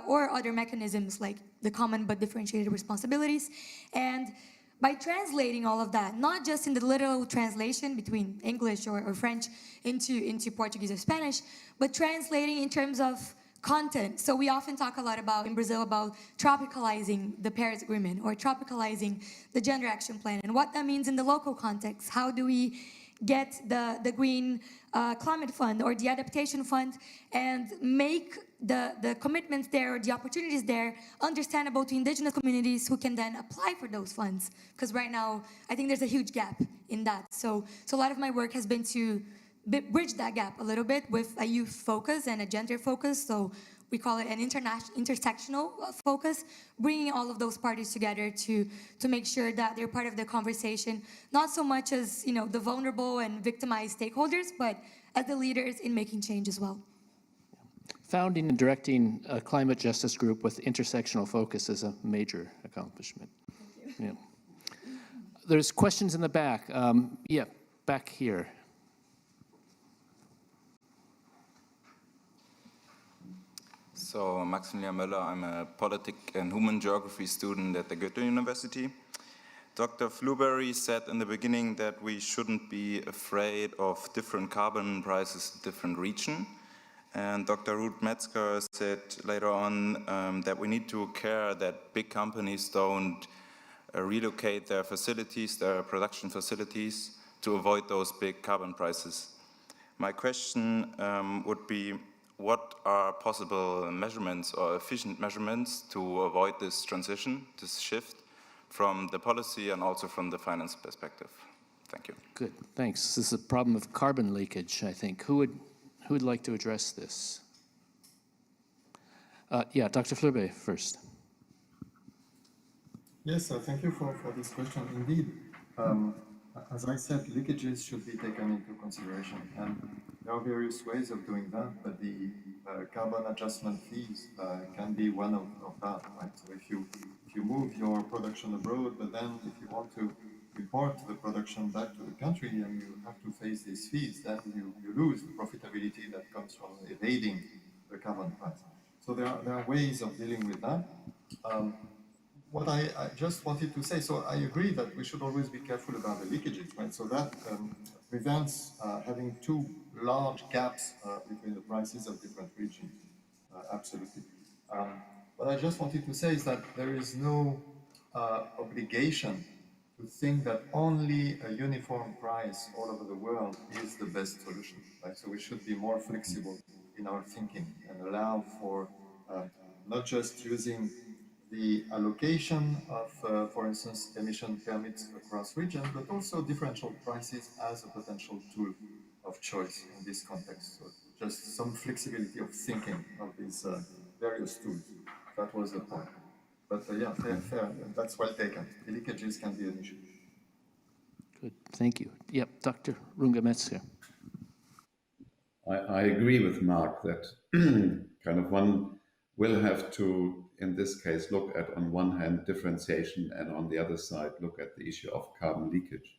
or other mechanisms like the common but differentiated responsibilities. And by translating all of that, not just in the literal translation between English or French into Portuguese or Spanish, but translating in terms of content. So we often talk a lot in Brazil about tropicalizing the Paris Agreement or tropicalizing the Gender Action Plan and what that means in the local context. How do we get the Green Climate Fund or the Adaptation Fund and make the commitments there or the opportunities there understandable to indigenous communities who can then apply for those funds? Because right now, I think there's a huge gap in that. So a lot of my work has been to bridge that gap a little bit with a youth focus and a gender focus. So we call it an intersectional focus, bringing all of those parties together to make sure that they're part of the conversation, not so much as the vulnerable and victimized stakeholders, but as the leaders in making change as well. Founding and directing a climate justice group with intersectional focus is a major accomplishment. Thank you. Yeah. There's questions in the back. Yeah, back here. So, Maximilian Möller, I'm a Politik and Human Geography student at the Goethe-Universität. Dr. Fleurbaey said in the beginning that we shouldn't be afraid of different carbon prices in different regions. And Dr. Runge-Metzger said later on that we need to care that big companies don't relocate their facilities, their production facilities, to avoid those big carbon prices. My question would be, what are possible measurements or efficient measurements to avoid this transition, this shift from the policy and also from the finance perspective? Thank you. Good, thanks. This is a problem of carbon leakage, I think. Who would like to address this? Yeah, Dr. Fleurbaey first. Yes, thank you for this question. Indeed, as I said, leakages should be taken into consideration, and there are various ways of doing that, but the carbon adjustment fees can be one of that, right? So if you move your production abroad, but then if you want to import the production back to the country and you have to face these fees, then you lose the profitability that comes from evading the carbon price. So there are ways of dealing with that. What I just wanted to say, so I agree that we should always be careful about the leakages, right? So that prevents having too large gaps between the prices of different regions, absolutely. What I just wanted to say is that there is no obligation to think that only a uniform price all over the world is the best solution, right? So we should be more flexible in our thinking and allow for not just using the allocation of, for instance, emission permits across regions, but also differential prices as a potential tool of choice in this context. So just some flexibility of thinking of these various tools. That was the point. But yeah, fair. That's well taken. The leakages can be an issue. Good, thank you. Yep, Dr. Runge-Metzger. I agree with Marc that kind of one will have to, in this case, look at, on one hand, differentiation, and on the other side, look at the issue of carbon leakage.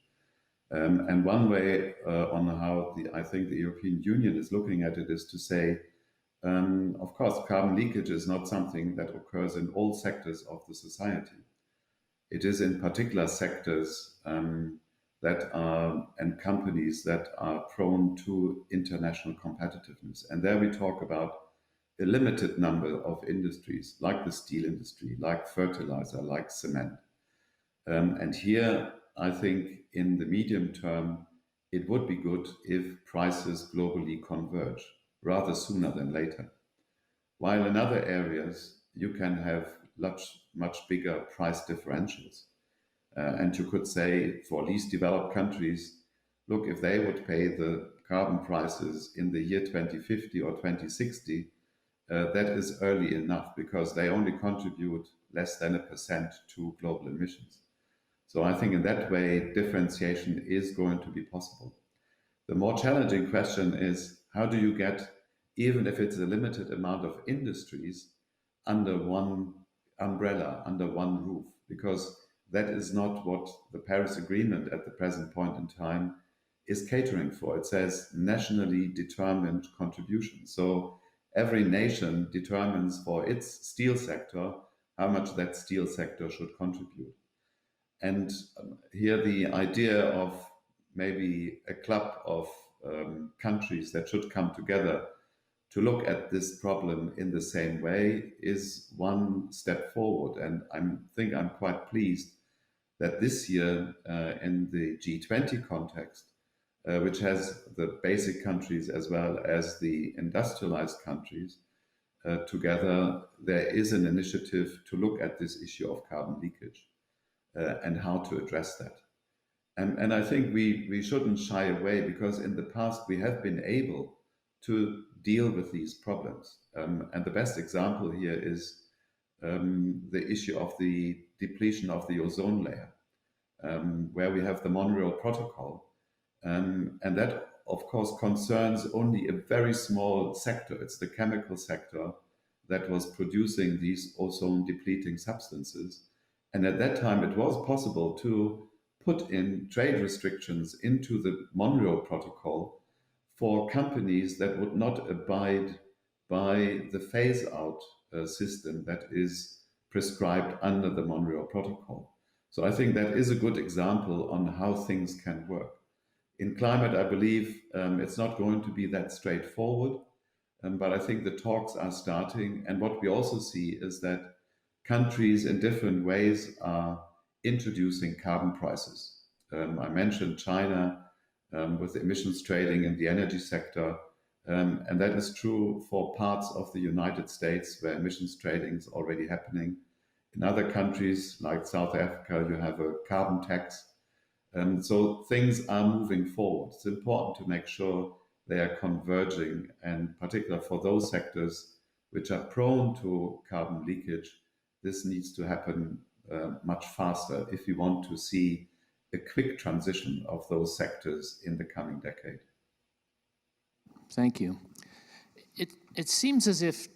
And one way on how I think the European Union is looking at it is to say, of course, carbon leakage is not something that occurs in all sectors of the society. It is in particular sectors that are, and companies that are prone to international competitiveness. And there we talk about a limited number of industries, like the steel industry, like fertilizer, like cement. And here, I think in the medium term, it would be good if prices globally converge rather sooner than later. While in other areas, you can have much bigger price differentials. And you could say for least developed countries, look, if they would pay the carbon prices in the year 2050 or 2060, that is early enough because they only contribute less than 1% to global emissions. So I think in that way, differentiation is going to be possible. The more challenging question is, how do you get, even if it's a limited amount of industries, under one umbrella, under one roof? Because that is not what the Paris Agreement at the present point in time is catering for. It says nationally determined contribution. So every nation determines for its steel sector how much that steel sector should contribute. And here the idea of maybe a club of countries that should come together to look at this problem in the same way is one step forward. And I think I'm quite pleased that this year in the G20 context, which has the basic countries as well as the industrialized countries together, there is an initiative to look at this issue of carbon leakage and how to address that. And I think we shouldn't shy away, because in the past we have been able to deal with these problems. And the best example here is the issue of the depletion of the ozone layer, where we have the Montreal Protocol. And that, of course, concerns only a very small sector. It's the chemical sector that was producing these ozone-depleting substances. And at that time, it was possible to put in trade restrictions into the Montreal Protocol for companies that would not abide by the phase-out system that is prescribed under the Montreal Protocol. So I think that is a good example on how things can work. In climate, I believe it's not going to be that straightforward, but I think the talks are starting. And what we also see is that countries in different ways are introducing carbon prices. I mentioned China with emissions trading in the energy sector, and that is true for parts of the United States where emissions trading is already happening. In other countries like South Africa, you have a carbon tax. So things are moving forward. It's important to make sure they are converging, and particularly for those sectors which are prone to carbon leakage, this needs to happen much faster if we want to see a quick transition of those sectors in the coming decade. Thank you. It seems as if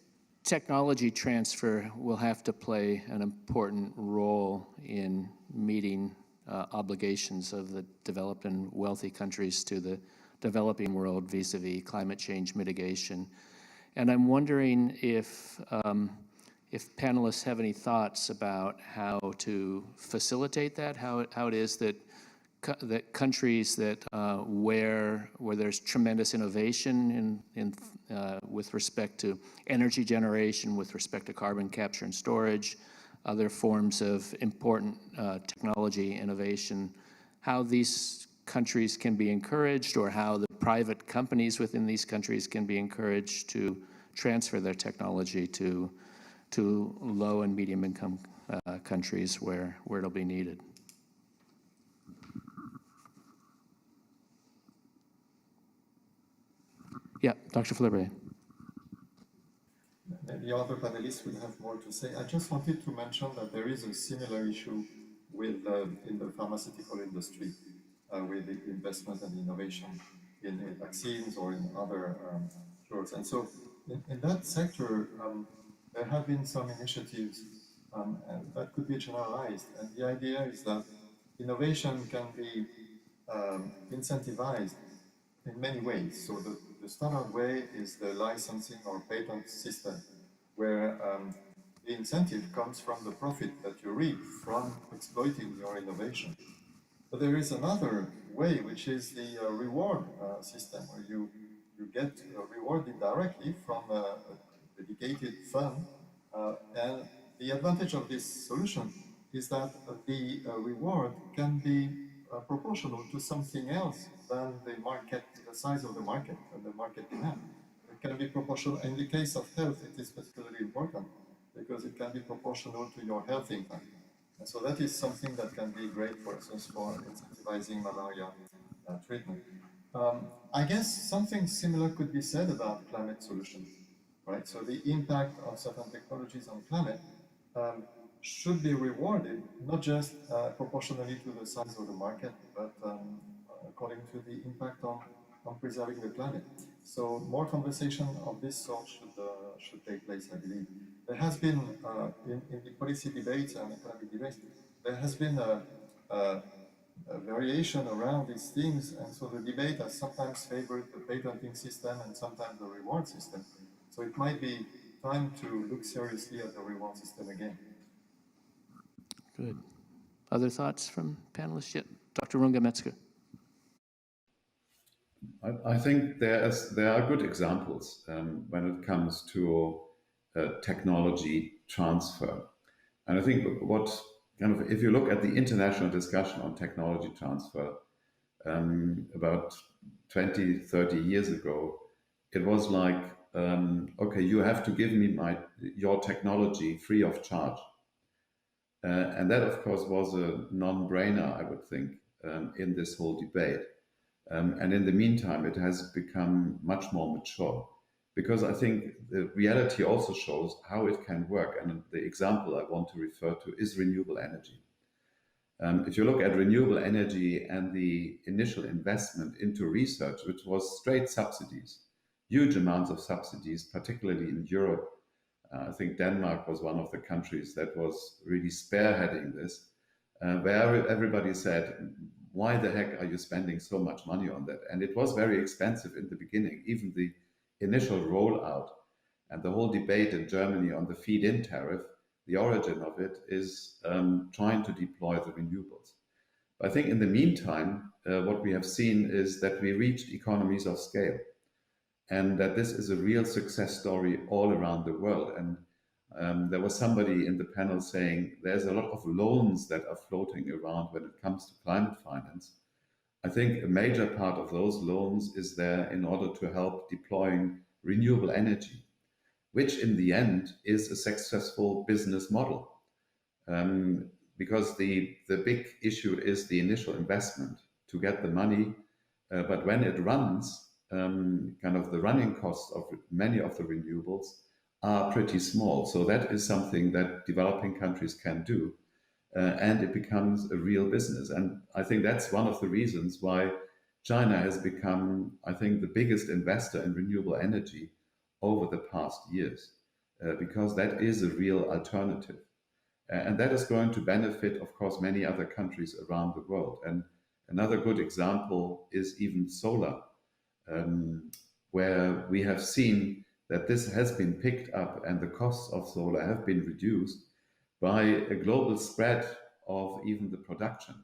technology transfer will have to play an important role in meeting obligations of the developed and wealthy countries to the developing world vis-a-vis climate change mitigation. And I'm wondering if panelists have any thoughts about how to facilitate that, how it is that countries that where there's tremendous innovation in with respect to energy generation, with respect to carbon capture and storage, other forms of important technology innovation, how these countries can be encouraged, or how the private companies within these countries can be encouraged to transfer their technology to low and medium income countries where it'll be needed. Yeah, Dr. Fleurbaey. Maybe other panelists will have more to say. I just wanted to mention that there is a similar issue with in the pharmaceutical industry with the investment and innovation in vaccines or in other drugs. And so in that sector, there have been some initiatives that could be generalized. And the idea is that innovation can be incentivized in many ways. So the standard way is the licensing or patent system, where the incentive comes from the profit that you reap from exploiting your innovation. But there is another way, which is the reward system, where you get rewarded directly from a dedicated fund. And the advantage of this solution is that the reward can be proportional to something else than the market, the size of the market and the market demand. It can be proportional. In the case of health, it is particularly important because it can be proportional to your health impact. And so that is something that can be great, for instance, for incentivizing malaria treatment. I guess something similar could be said about climate solutions, right? So the impact of certain technologies on climate should be rewarded, not just proportionally to the size of the market, but according to the impact on preserving the planet. So more conversation of this sort should take place, I believe. There has been, in the policy debates and economic debates, there has been a variation around these things, and so the debate has sometimes favored the patenting system and sometimes the reward system. So it might be time to look seriously at the reward system again. Good. Other thoughts from panelists yet? Dr. Runge-Metzger. I think there are good examples when it comes to technology transfer. And I think if you look at the international discussion on technology transfer, about 20, 30 years ago, it was like, okay, you have to give me your technology free of charge. And that, of course, was a non-brainer, I would think, in this whole debate. And in the meantime, it has become much more mature, because I think the reality also shows how it can work. And the example I want to refer to is renewable energy. If you look at renewable energy and the initial investment into research, which was straight subsidies, huge amounts of subsidies, particularly in Europe. I think Denmark was one of the countries that was really spearheading this, where everybody said, why the heck are you spending so much money on that? And it was very expensive in the beginning, even the initial rollout and the whole debate in Germany on the feed-in tariff. The origin of it is trying to deploy the renewables. But I think in the meantime, what we have seen is that we reached economies of scale, and that this is a real success story all around the world. And there was somebody in the panel saying there's a lot of loans that are floating around when it comes to climate finance. I think a major part of those loans is there in order to help deploying renewable energy, which in the end is a successful business model. Because the big issue is the initial investment to get the money, but when it runs, kind of the running costs of many of the renewables are pretty small. So that is something that developing countries can do, and it becomes a real business. And I think that's one of the reasons why China has become, I think, the biggest investor in renewable energy over the past years, because that is a real alternative. And that is going to benefit, of course, many other countries around the world. And another good example is even solar, where we have seen that this has been picked up and the costs of solar have been reduced by a global spread of even the production,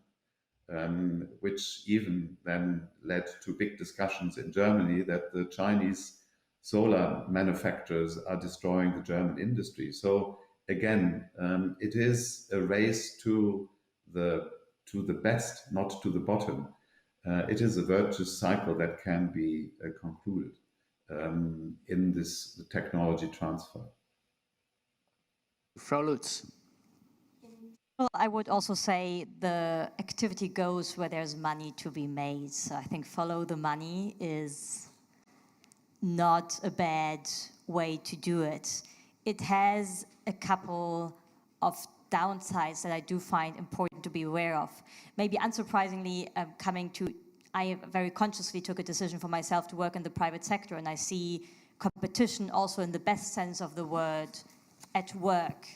which even then led to big discussions in Germany that the Chinese solar manufacturers are destroying the German industry. So again, it is a race to the best, not to the bottom. It is a virtuous cycle that can be concluded in this technology transfer. Frau Lutz. Well, I would also say the activity goes where there's money to be made. So I think follow the money is not a bad way to do it. It has a couple of downsides that I do find important to be aware of. Maybe unsurprisingly, I very consciously took a decision for myself to work in the private sector, and I see competition also in the best sense of the word at work,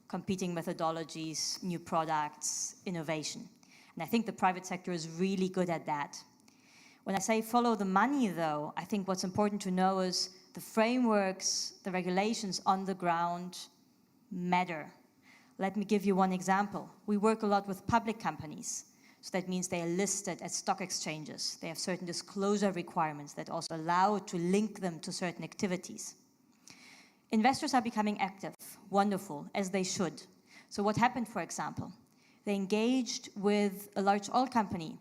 competing methodologies, new products, innovation. And I think the private sector is really good at that. When I say follow the money, though, I think what's important to know is the frameworks, the regulations on the ground matter. Let me give you one example. We work a lot with public companies. So that means they are listed at stock exchanges. They have certain disclosure requirements that also allow to link them to certain activities. Investors are becoming active, wonderful, as they should. So what happened, for example? They engaged with a large oil company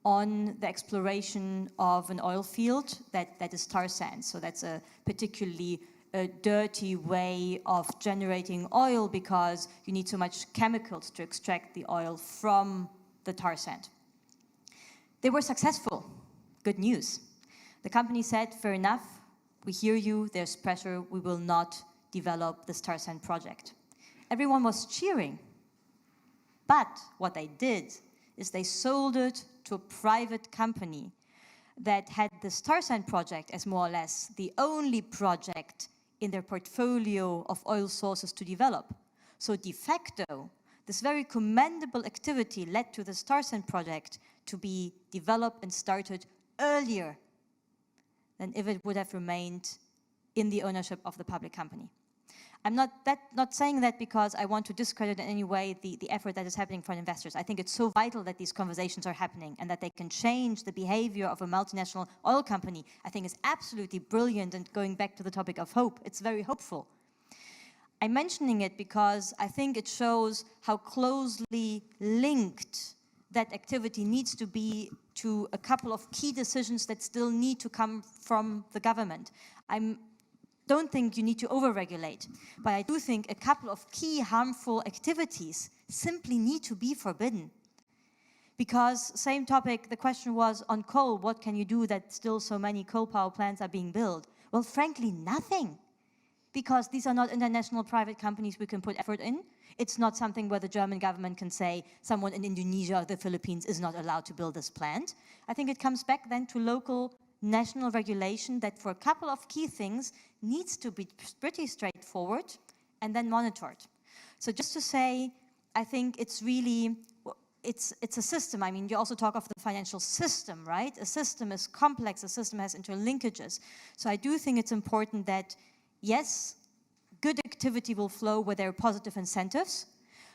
on the exploration of an oil field that is tar sands. So that's a particularly dirty way of generating oil because you need so much chemicals to extract the oil from the tar sand. They were successful. Good news. The company said, fair enough, we hear you, there's pressure, we will not develop this tar sand project. Everyone was cheering. But what they did is they sold it to a private company that had this tar sand project as more or less the only project in their portfolio of oil sources to develop. So de facto, this very commendable activity led to the tar sand project to be developed and started earlier than if it would have remained in the ownership of the public company. I'm not saying that because I want to discredit in any way the effort that is happening for investors. I think it's so vital that these conversations are happening and that they can change the behavior of a multinational oil company. I think it's absolutely brilliant, and going back to the topic of hope, it's very hopeful. I'm mentioning it because I think it shows how closely linked that activity needs to be to a couple of key decisions that still need to come from the government. I don't think you need to overregulate, but I do think a couple of key harmful activities simply need to be forbidden. Because, same topic, the question was on coal, what can you do that still so many coal power plants are being built? Well, frankly, nothing. Because these are not international private companies we can put effort in. It's not something where the German government can say someone in Indonesia or the Philippines is not allowed to build this plant. I think it comes back then to local national regulation that for a couple of key things needs to be pretty straightforward and then monitored. So just to say, I think it's really, it's a system. I mean, you also talk of the financial system, right? A system is complex, a system has interlinkages. So I do think it's important that, yes, good activity will flow where there are positive incentives,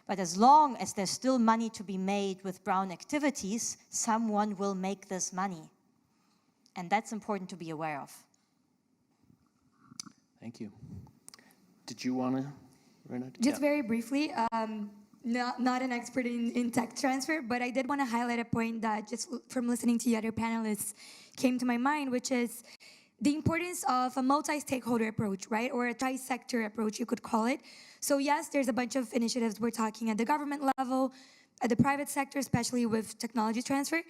but as long as there's still money to be made with brown activities, someone will make this money. And that's important to be aware of. Thank you. Did you want to, Renata? Just very briefly, not an expert in tech transfer, but I did want to highlight a point that just from listening to the other panelists came to my mind, which is the importance of a multi-stakeholder approach, right? Or a tri-sector approach, you could call it. So yes, there's a bunch of initiatives we're talking at the government level, at the private sector, especially with technology transfer,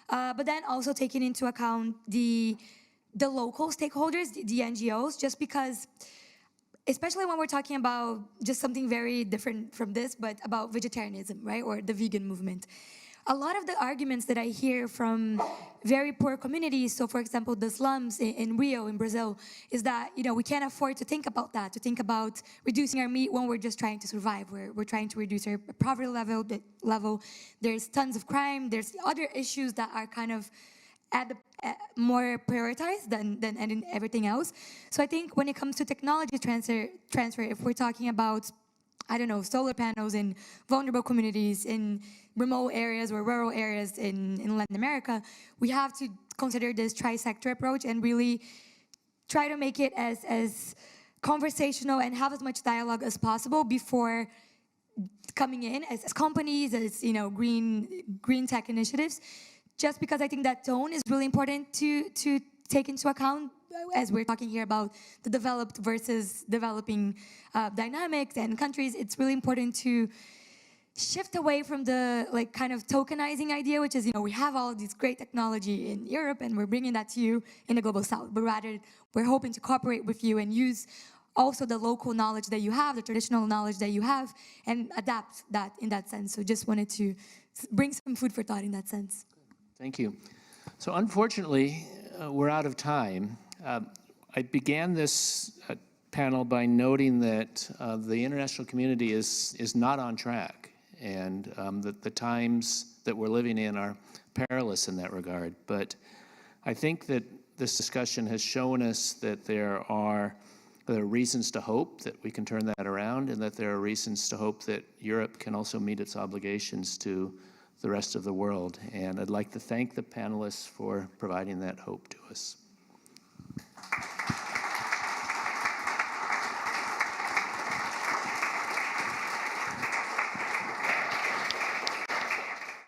but then also taking into account the local stakeholders, the NGOs, just because, especially when we're talking about just something very different from this, but about vegetarianism, right? Or the vegan movement. A lot of the arguments that I hear from very poor communities, so for example, the slums in Rio, in Brazil, is that, you know, we can't afford to think about that, to think about reducing our meat when we're just trying to survive. We're trying to reduce our poverty level. There's tons of crime. There's other issues that are kind of more prioritized than everything else. So I think when it comes to technology transfer, if we're talking about, I don't know, solar panels in vulnerable communities, in remote areas or rural areas in Latin America, we have to consider this tri-sector approach and really try to make it as conversational and have as much dialogue as possible before coming in as companies, as, you know, green tech initiatives. Just because I think that tone is really important to take into account as we're talking here about the developed versus developing dynamics and countries. It's really important to shift away from the kind of tokenizing idea, which is, you know, we have all this great technology in Europe and we're bringing that to you in the global south, but rather we're hoping to cooperate with you and use also the local knowledge that you have, the traditional knowledge that you have, and adapt that in that sense. So just wanted to bring some food for thought in that sense. Thank you. So unfortunately, we're out of time. I began this panel by noting that the international community is not on track, and that the times that we're living in are perilous in that regard. But I think that this discussion has shown us that there are reasons to hope that we can turn that around, and that there are reasons to hope that Europe can also meet its obligations to the rest of the world. And I'd like to thank the panelists for providing that hope to us.